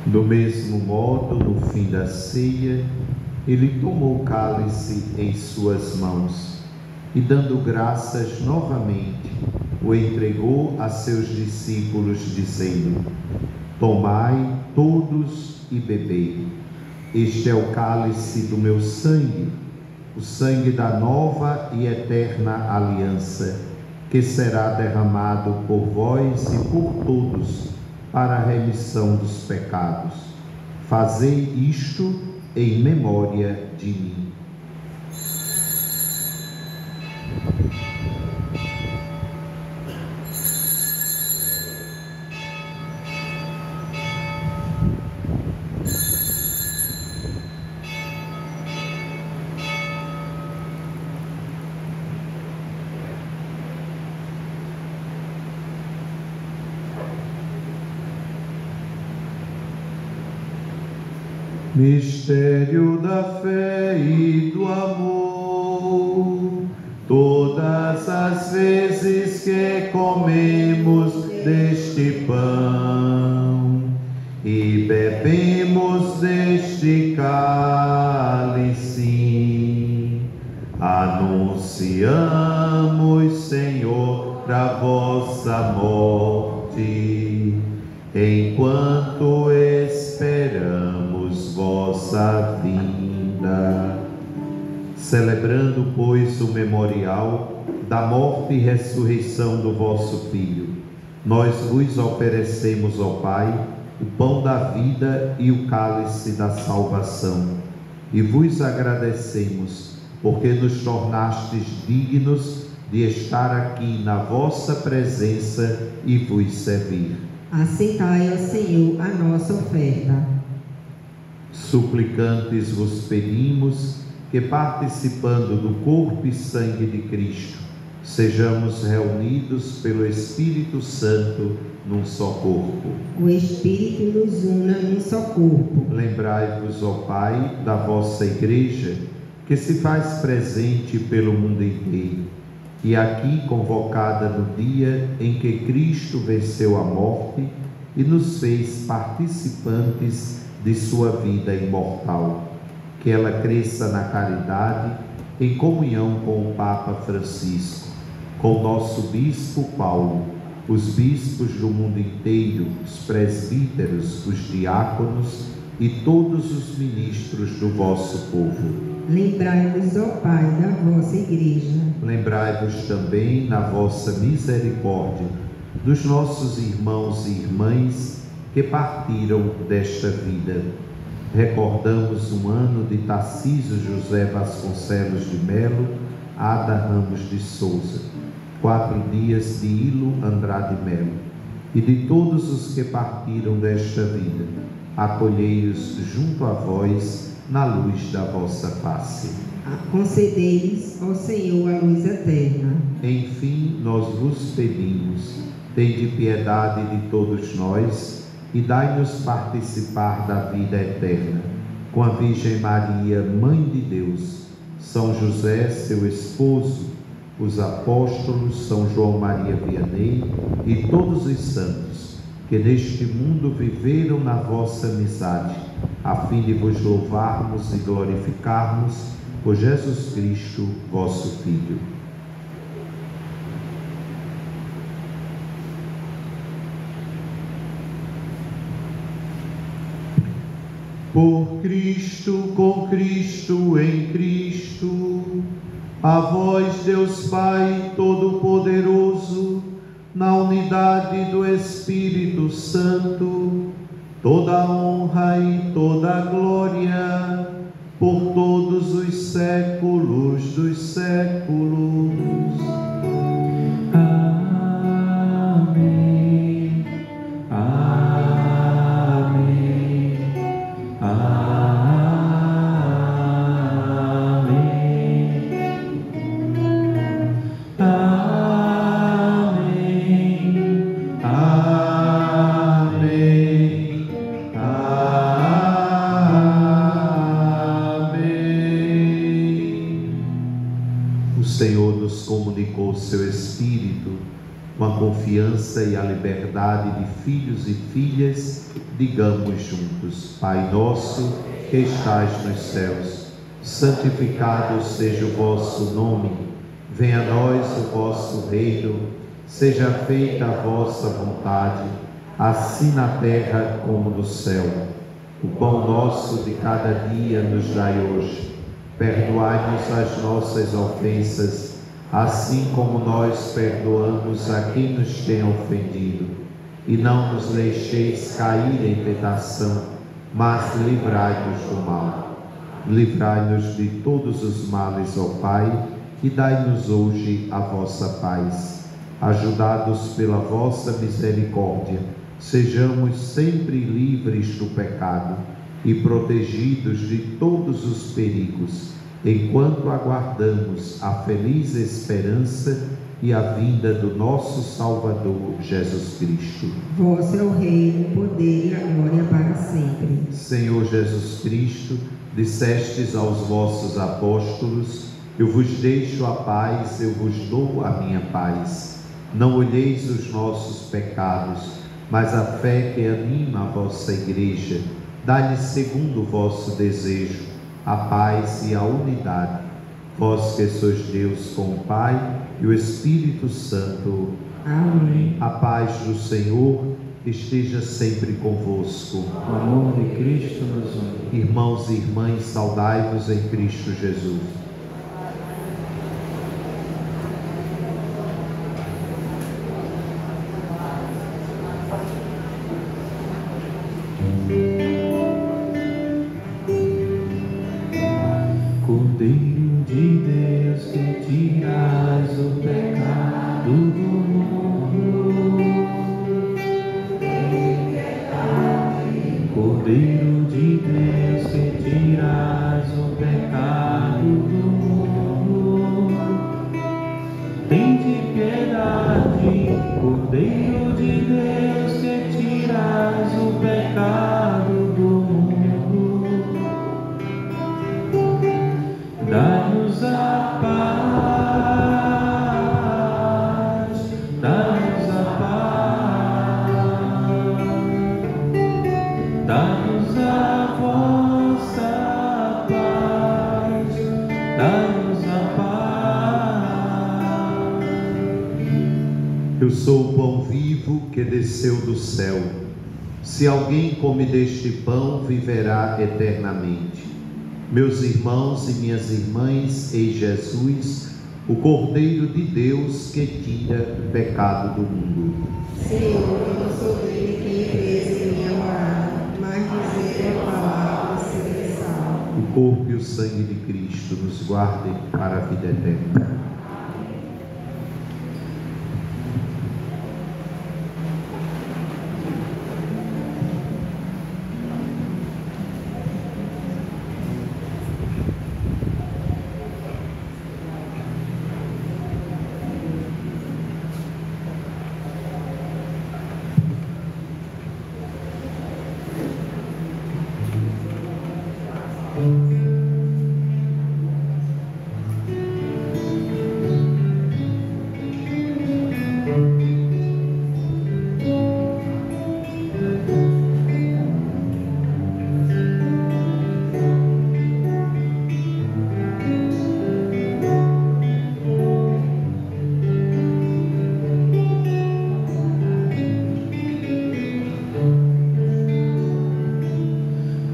Do mesmo modo, no fim da ceia, ele tomou o cálice em suas mãos e, dando graças novamente, o entregou a seus discípulos, dizendo: tomai todos e bebei. Este é o cálice do meu sangue, o sangue da nova e eterna aliança, que será derramado por vós e por todos para a remissão dos pecados. Fazei isto em memória de mim. Mistério da fé e do amor. Todas as vezes que comemos deste pão e bebemos deste cálice, anunciamos, Senhor, a vossa morte, enquanto esperamos vossa vinda. Celebrando, pois, o memorial da morte e ressurreição do vosso Filho, nós vos oferecemos, ó Pai, o pão da vida e o cálice da salvação, e vos agradecemos, porque nos tornastes dignos de estar aqui na vossa presença e vos servir. Aceitai, ó Senhor, a nossa oferta. Suplicantes vos pedimos que, participando do corpo e sangue de Cristo, sejamos reunidos pelo Espírito Santo num só corpo. O Espírito nos una num só corpo. Lembrai-vos, ó Pai, da vossa Igreja, que se faz presente pelo mundo inteiro, e aqui convocada no dia em que Cristo venceu a morte e nos fez participantes de sua vida imortal. Que ela cresça na caridade, em comunhão com o Papa Francisco, com o nosso Bispo Paulo, os bispos do mundo inteiro, os presbíteros, os diáconos e todos os ministros do vosso povo. Lembrai-vos, ó Pai, da vossa Igreja. Lembrai-vos também, na vossa misericórdia, dos nossos irmãos e irmãs que partiram desta vida. Recordamos um ano de Tarcísio José Vasconcelos de Melo, Ada Ramos de Souza, 4 dias de Ilo Andrade Melo, e de todos os que partiram desta vida. Acolhei-os junto a vós, na luz da vossa face. Concedei-lhes, ó Senhor, a luz eterna. Enfim, nós vos pedimos, tende piedade de todos nós e dai-nos participar da vida eterna. Com a Virgem Maria, Mãe de Deus, São José, seu esposo, os apóstolos, São João Maria Vianney e todos os santos que neste mundo viveram na vossa amizade, a fim de vos louvarmos e glorificarmos por Jesus Cristo, vosso Filho. Por Cristo, com Cristo, em Cristo, a vós, Deus Pai Todo-Poderoso, na unidade do Espírito Santo, toda a honra e toda a glória, por todos os séculos dos séculos. Amém. Amém. Amém. Amém. Amém. Amém. O Senhor nos comunicou o seu Espírito com a confiança e a liberdade de filhos e filhas. Digamos juntos: Pai nosso que estais nos céus, santificado seja o vosso nome. Venha a nós o vosso reino, seja feita a vossa vontade, assim na terra como no céu. O pão nosso de cada dia nos dai hoje. Perdoai-nos as nossas ofensas, assim como nós perdoamos a quem nos tem ofendido. E não nos deixeis cair em tentação, mas livrai-nos do mal. Livrai-nos de todos os males, ó Pai, e dai-nos hoje a vossa paz. Ajudados pela vossa misericórdia, sejamos sempre livres do pecado e protegidos de todos os perigos, enquanto aguardamos a feliz esperança e a vinda do nosso Salvador Jesus Cristo. Vosso é o reino, o poder e a glória para sempre. Senhor Jesus Cristo, dissestes aos vossos apóstolos: eu vos deixo a paz, eu vos dou a minha paz. Não olheis os nossos pecados, mas a fé que anima a vossa igreja. Dá-lhe segundo o vosso desejo a paz e a unidade. Vós que sois Deus com o Pai e o Espírito Santo. Amém. A paz do Senhor esteja sempre convosco. O amor de Cristo nos une. Irmãos e irmãs, saudai-vos em Cristo Jesus. Cordeiro de Deus, que tirais o pecado do mundo. Cordeiro de Deus, que tirais o pecado do mundo. Tende piedade, Cordeiro de Deus, que tirais o pecado do mundo. Dá-nos a paz, dá-nos a paz, dá-nos a vossa paz, dá-nos a paz. Eu sou o pão vivo que desceu do céu. Se alguém come deste pão, viverá eternamente. Meus irmãos e minhas irmãs, eis Jesus, o Cordeiro de Deus que tira o pecado do mundo. Senhor, eu não sou digno que entres em minha morada, mas dizer a palavra e serei salvo. O corpo e o sangue de Cristo nos guardem para a vida eterna.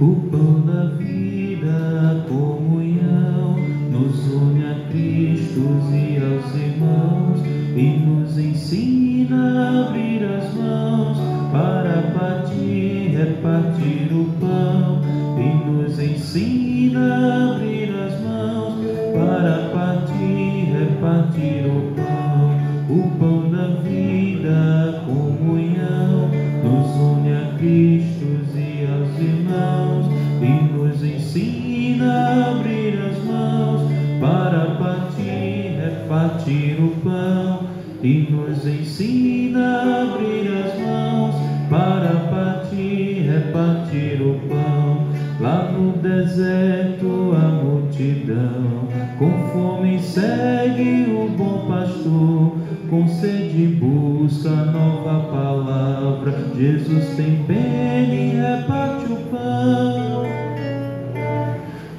O pão da vida, a comunhão, nos une a Cristo e aos irmãos, e nos ensina a abrir as mãos para partir, repartir o pão, e nos ensina a abrir as mãos para partir, repartir o pão. O pão da vida, a comunhão, nos une a Cristo e aos irmãos, e nos ensina a abrir as mãos para partir, repartir o pão, e nos ensina a abrir as mãos para partir, repartir o pão. Lá no deserto a multidão com fome segue o bom pastor, com sede busca a nova palavra. Jesus tem pena e reparte o pão.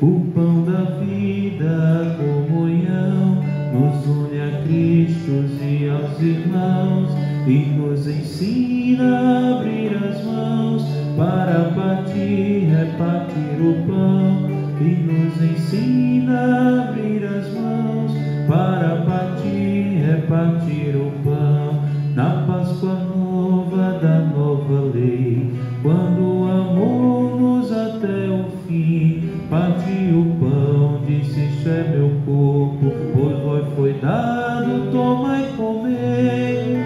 O pão da vida, a comunhão, nos une a Cristo e aos irmãos, e nos ensina a abrir as mãos para partir, repartir o pão, e nos ensina a abrir as mãos para partir, repartir o pão. Na Páscoa nova da nova lei, quando amou-nos até o fim, partiu o pão, disse: isto é meu corpo, pois vós foi dado, tomai e comei.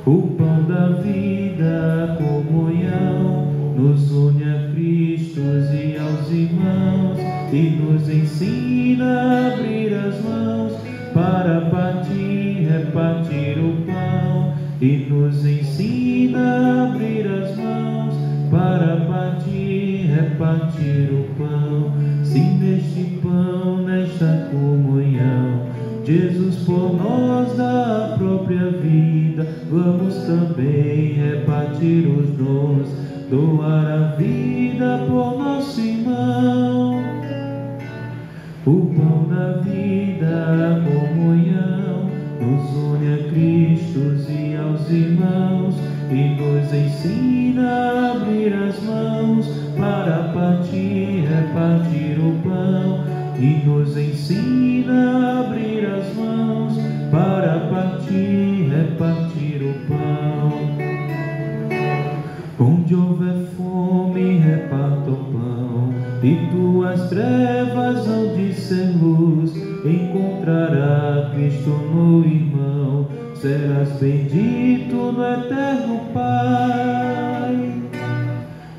O pão da vida, a comunhão, nos une a Cristo e aos irmãos, e nos ensina a abrir as mãos para partir, repartir o pão, e nos ensina a abrir as mãos para partir, repartir o pão. Se neste pão, nesta comunhão, Jesus por nós dá a própria vida, vamos também repartir os dons, doar a vida por nosso irmão. O pão da vida, a comunhão, nos une a Cristo e aos irmãos, e nos ensina a abrir as mãos para partir, repartir o pão, e nos ensina a abrir as mãos para partir, repartir o pão. Onde houver fome, reparta o pão, e tuas trevas hão de ser luz, encontrará Cristo no irmão, serás bendito no eterno Pai.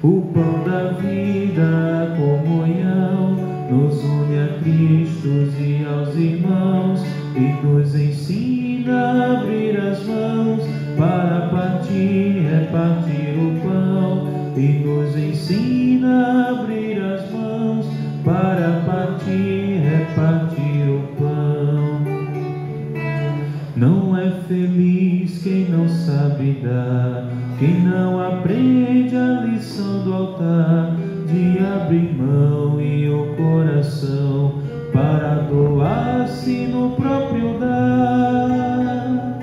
O pão da vida, a comunhão, nos une a Cristo e aos irmãos, e nos ensina a abrir as mãos para partir, repartir o pão, e nos ensina a abrir as mãos para partir, repartir o pão. Não é feliz quem não sabe dar, quem não aprende a lição do altar, de abrir mão e o coração para doar-se no próprio dar.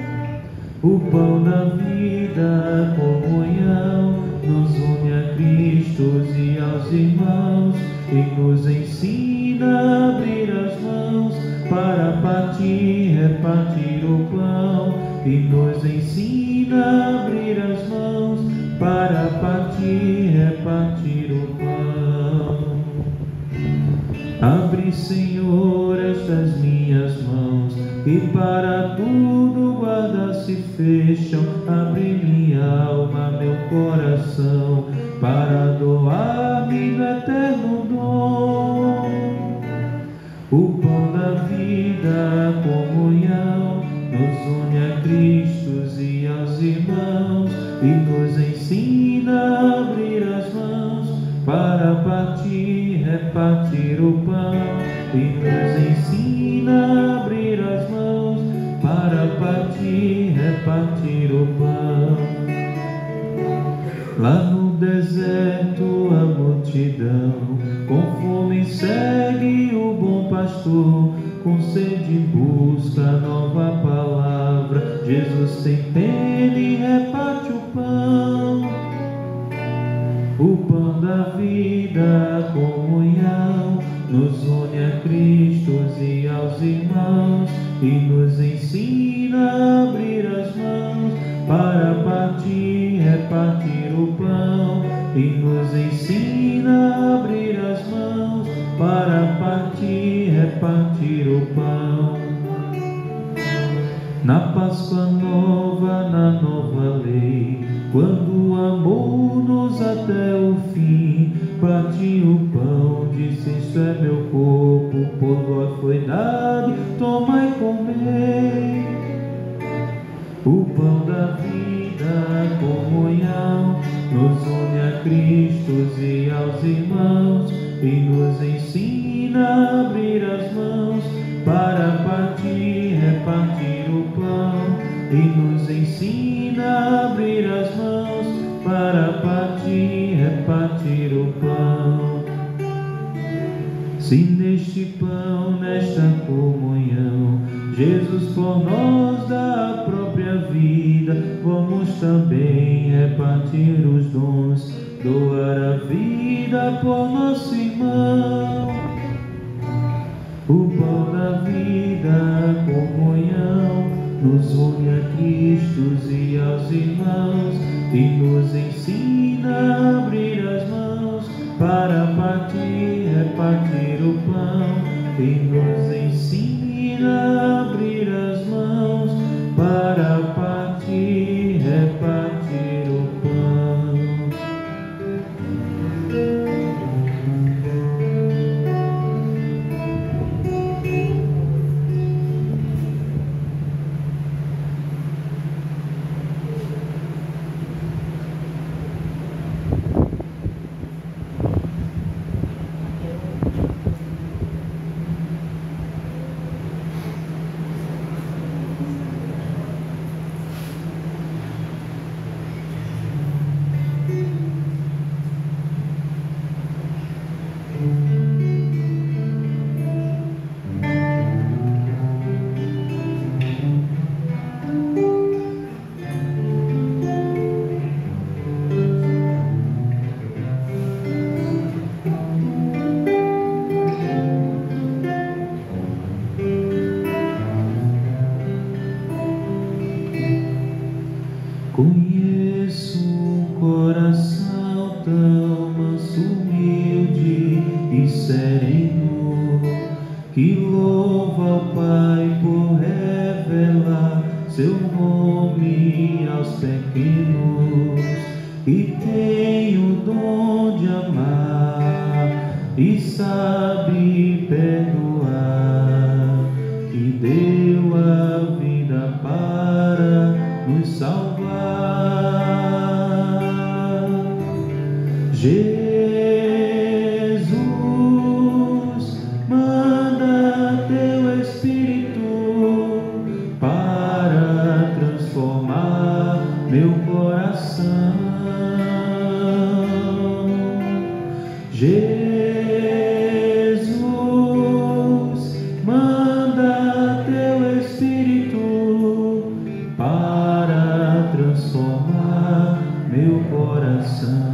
O pão da vida, a comunhão, nos une a Cristo e aos irmãos, e nos ensina a abrir as mãos para partir, repartir o pão, e nos ensina a abrir as mãos para partir, repartir o pão. Abre, Senhor, estas minhas mãos, e para tudo guarda se fecham. Abre minha alma, meu coração, para doar-me no eterno dom. O pão da vida, a comunhão, nos une a Cristo e aos irmãos, e nos ensina a abrir as mãos para partir, repartir o pão, e nos ensina a abrir as mãos para partir, repartir o pão. Lá no deserto a multidão com fome segue o bom pastor, com sede busca a nova palavra. Jesus tem pena e reparte o pão. O pão da vida, a comunhão, nos une a Cristo e aos irmãos, e nos ensina a abrir as mãos para partir, repartir o pão, e nos ensina a abrir as mãos para partir, repartir o pão. Na Páscoa nova, na nova lei, quando amou-nos até o fim, partiu o pão, disse: isto é meu corpo, por vós foi dado, tomai e comei. O pão da vida, a comunhão, nos une a Cristo e aos irmãos, e nos ensina a abrir as mãos para partir, repartir o pão, e nos ensina a abrir as mãos para partir, repartir o pão. Se neste pão, nesta comunhão, Jesus por nós dá a própria vida, vamos também repartir os dons, doar a vida por nosso irmão. O pão da vida, a comunhão, nos une a Cristo e aos irmãos, e nos ensina a abrir as mãos para partir, repartir o pão, e nos ensina a abrir as mãos para partir, repartir o pão. que louva ao Pai por revelar seu nome aos pequenos, que tem o dom de amar e sabe perdoar, que deu a vida para nos salvar. Jesus, manda teu Espírito para transformar meu coração. Jesus, manda teu Espírito para transformar meu coração.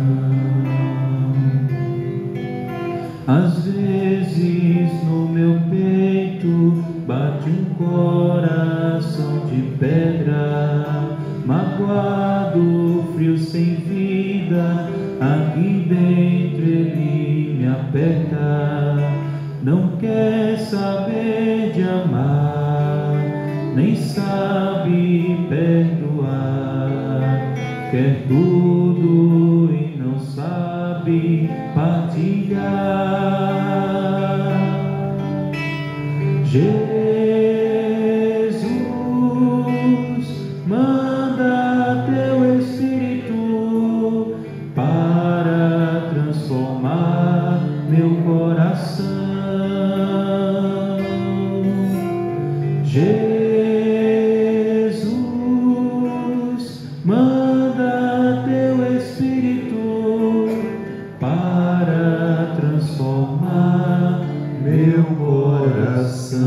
Às vezes no meu peito bate um coração de pedra, magoado, frio, sem vida. Aqui dentro ele me aperta, não quer saber de amar, nem sabe perdoar, quer tudo e não sabe partilhar. Jesus, manda teu Espírito para transformar meu coração. Jesus, manda teu Espírito para transformar meu coração.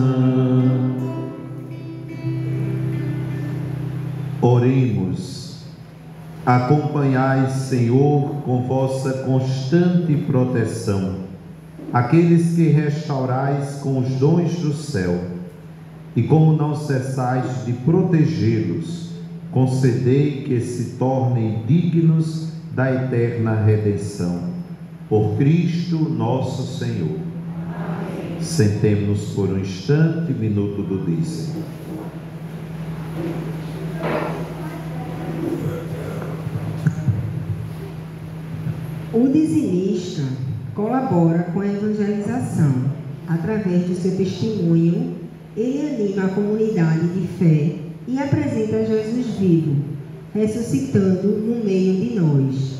Oremos. Acompanhai, Senhor, com vossa constante proteção aqueles que restaurais com os dons do céu, e como não cessais de protegê-los, concedei que se tornem dignos da eterna redenção. Por Cristo nosso Senhor. Amém. Sentemo-nos por um instante, minuto do dízimo. O dizimista colabora com a evangelização. Através do seu testemunho, ele anima a comunidade de fé e apresenta Jesus vivo, ressuscitando no meio de nós.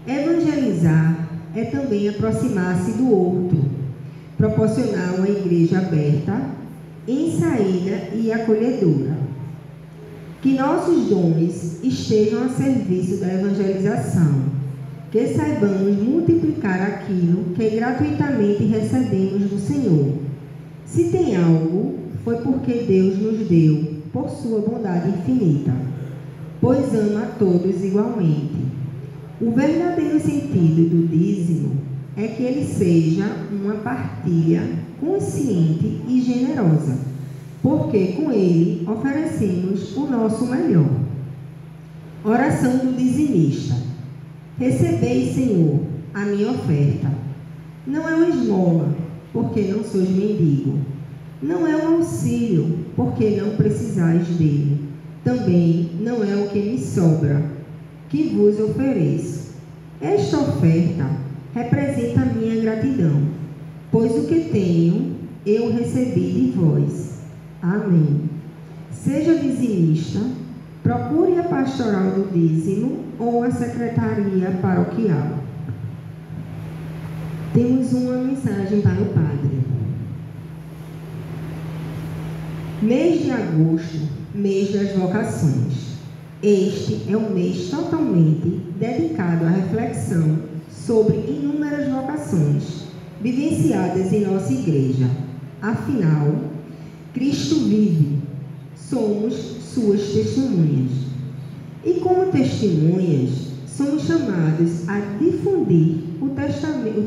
Evangelizar é também aproximar-se do outro, proporcionar uma igreja aberta, em saída e acolhedora. Que nossos dons estejam a serviço da evangelização, que saibamos multiplicar aquilo que gratuitamente recebemos do Senhor. Se tem algo, foi porque Deus nos deu, por sua bondade infinita, pois ama a todos igualmente. O verdadeiro sentido do dízimo é que ele seja uma partilha consciente e generosa, porque com ele oferecemos o nosso melhor. Oração do dizimista. Recebei, Senhor, a minha oferta. Não é uma esmola, porque não sois mendigo. Não é um auxílio, porque não precisais dele. Também não é o que me sobra, que vos ofereço. Esta oferta representa a minha gratidão, pois o que tenho eu recebi de vós. Amém. Seja dizimista, procure a pastoral do dízimo ou a secretaria paroquial. Temos uma mensagem para o Padre. Mês de agosto, mês das vocações. Este é um mês totalmente dedicado à reflexão sobre inúmeras vocações vivenciadas em nossa igreja. Afinal, Cristo vive, somos suas testemunhas. E como testemunhas, somos chamados a difundir o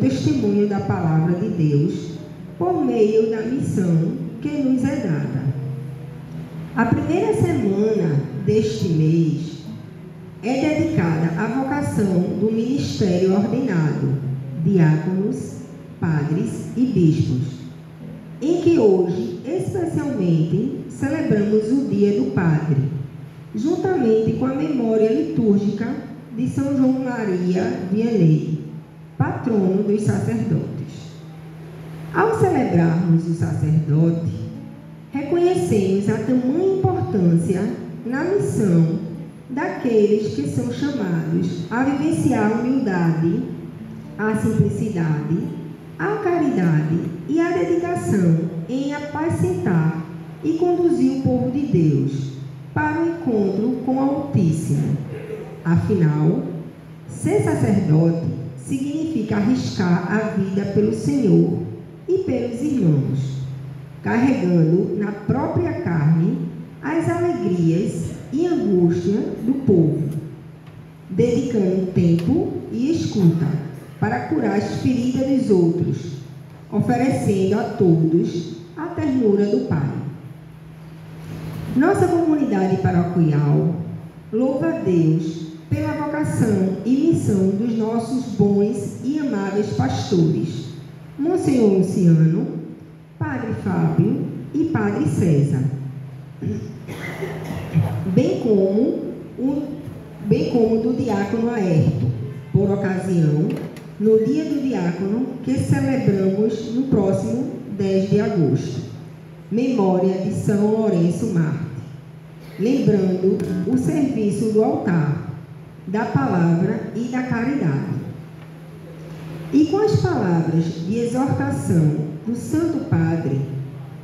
testemunho da palavra de Deus por meio da missão que nos é dada. A primeira semana deste mês é dedicada à vocação do ministério ordenado, diáconos, padres e bispos. em que hoje, especialmente, celebramos o Dia do Padre, juntamente com a memória litúrgica de São João Maria Vianney, patrono dos sacerdotes. Ao celebrarmos o sacerdote, reconhecemos a tamanha importância na missão daqueles que são chamados a vivenciar a humildade, a simplicidade, a caridade e a dedicação em apacentar e conduzir o povo de Deus para o encontro com o Altíssimo. Afinal, ser sacerdote significa arriscar a vida pelo Senhor e pelos irmãos, carregando na própria carne as alegrias e angústia do povo, dedicando tempo e escuta para curar as feridas dos outros, oferecendo a todos a ternura do Pai. Nossa comunidade paroquial louva a Deus pela vocação e missão dos nossos bons e amáveis pastores, Monsenhor Luciano, Padre Fábio e Padre César, bem como do diácono Aerto, por ocasião, no Dia do Diácono, que celebramos no próximo 10 de agosto, memória de São Lourenço Marte, lembrando o serviço do altar, da palavra e da caridade. E com as palavras de exortação do Santo Padre,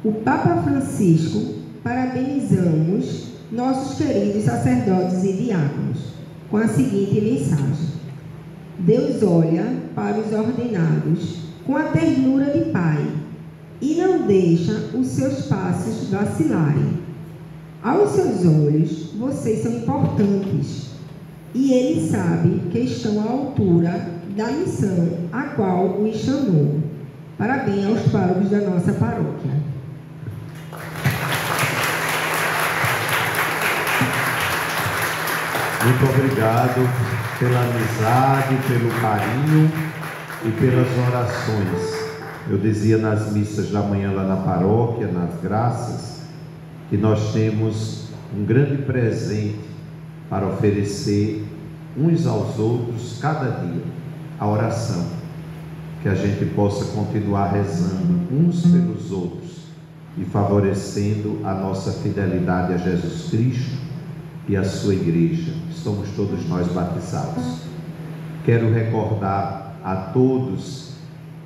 o Papa Francisco, parabenizamos nossos queridos sacerdotes e diáconos com a seguinte mensagem: Deus olha para os ordenados com a ternura de Pai e não deixa os seus passos vacilarem. Aos seus olhos, vocês são importantes e Ele sabe que estão à altura da missão a qual os chamou. Parabéns aos párocos da nossa paróquia. Muito obrigado pela amizade, pelo carinho e pelas orações. Eu dizia nas missas da manhã lá na paróquia, nas graças, que nós temos um grande presente para oferecer uns aos outros cada dia, a oração, que a gente possa continuar rezando uns pelos outros e favorecendo a nossa fidelidade a Jesus Cristo e a sua igreja. Somos todos nós batizados. Quero recordar a todos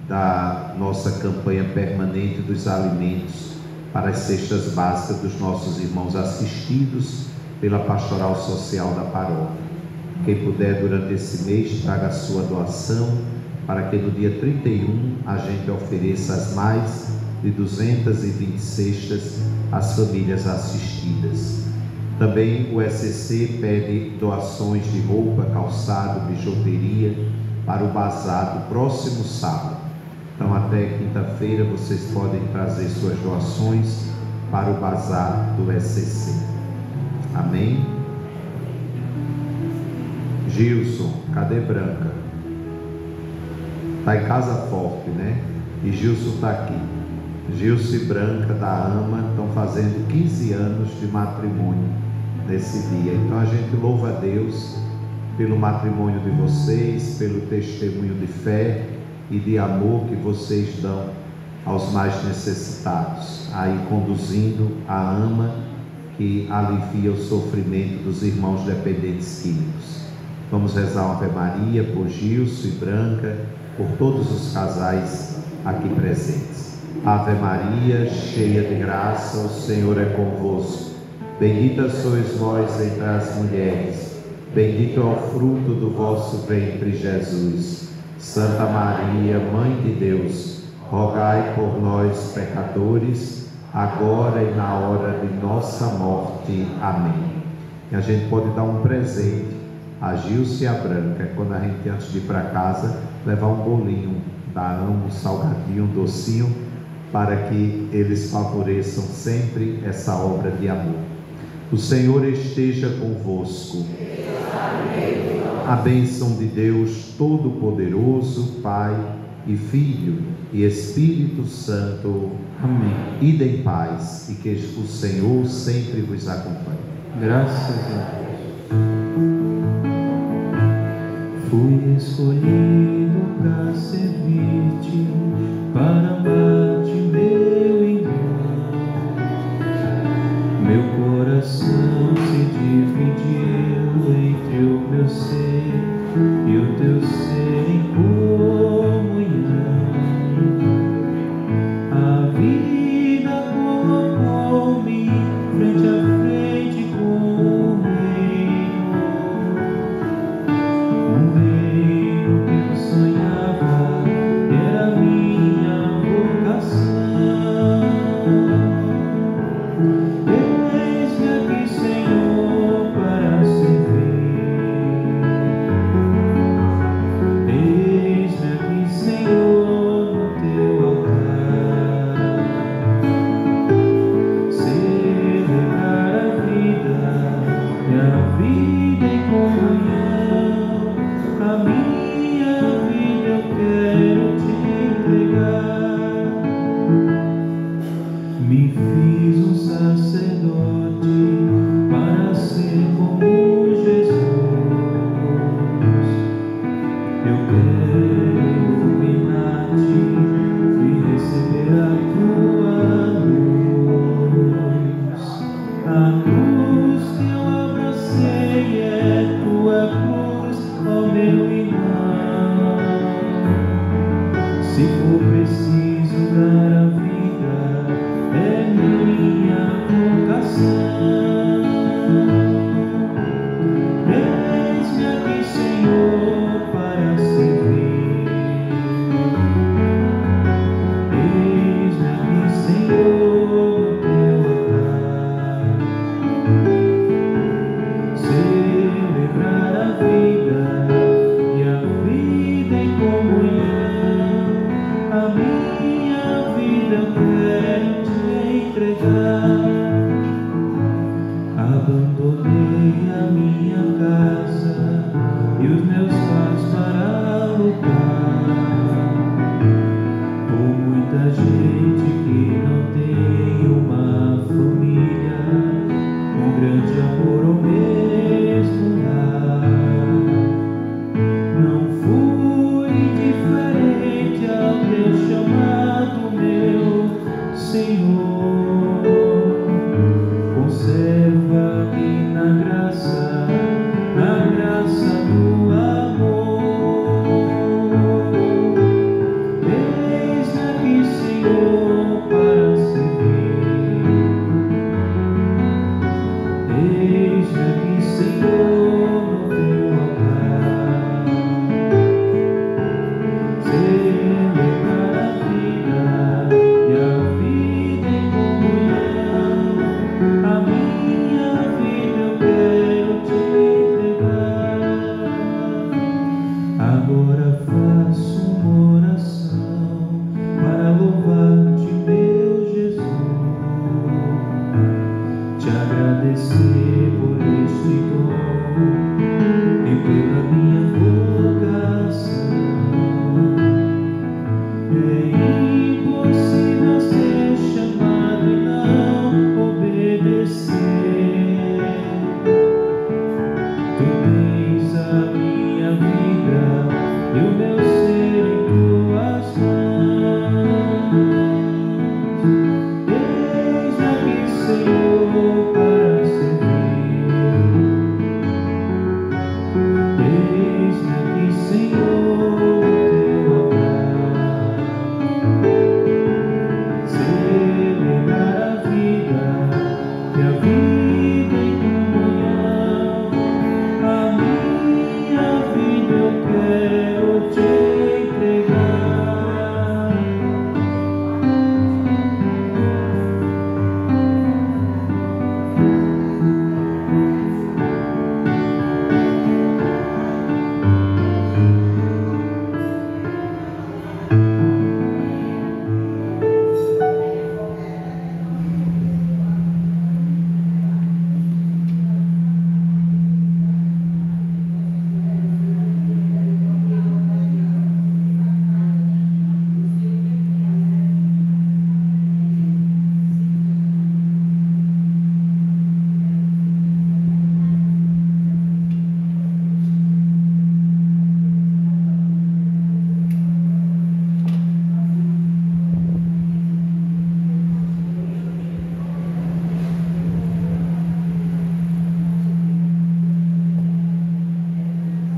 da nossa campanha permanente dos alimentos para as cestas básicas dos nossos irmãos assistidos pela Pastoral Social da Paróquia. Quem puder durante esse mês, traga a sua doação para que no dia 31 a gente ofereça as mais de 220 cestas às famílias assistidas. Também o SCC pede doações de roupa, calçado, bijuteria para o bazar do próximo sábado. Então até quinta-feira vocês podem trazer suas doações para o bazar do SCC. Amém? Gilson, cadê Branca? Está em casa forte, né? E Gilson está aqui. Gilson e Branca da AMA estão fazendo 15 anos de matrimônio nesse dia. Então a gente louva a Deus pelo matrimônio de vocês, pelo testemunho de fé e de amor que vocês dão aos mais necessitados, aí conduzindo a AMA, que alivia o sofrimento dos irmãos dependentes químicos. Vamos rezar uma Ave Maria por Gilson e Branca, por todos os casais aqui presentes. Ave Maria, cheia de graça, o Senhor é convosco. Bendita sois vós entre as mulheres, bendito é o fruto do vosso ventre, Jesus. Santa Maria, Mãe de Deus, rogai por nós, pecadores, agora e na hora de nossa morte. Amém. E a gente pode dar um presente a Gilson e a Branca, quando a gente, antes de ir para casa, levar um bolinho da AMA, um salgadinho, um docinho, para que eles favoreçam sempre essa obra de amor. O Senhor esteja convosco. A bênção de Deus Todo-Poderoso, Pai e Filho e Espírito Santo. Amém. Ide em paz e que o Senhor sempre vos acompanhe. Graças a Deus. Fui escolhido para servir-te, para amar-te, meu irmão. Meu coração se dividiu entre o meu ser e o teu ser em comunhão. A vida colocou-me frente a frente com o reino, um reino que eu sonhava, era minha vocação. Eis-me aqui, Senhor, para servir. Eis-me aqui, Senhor, no teu altar. Celebrar a vida em comunhão. A minha vida eu quero te entregar. Me fiz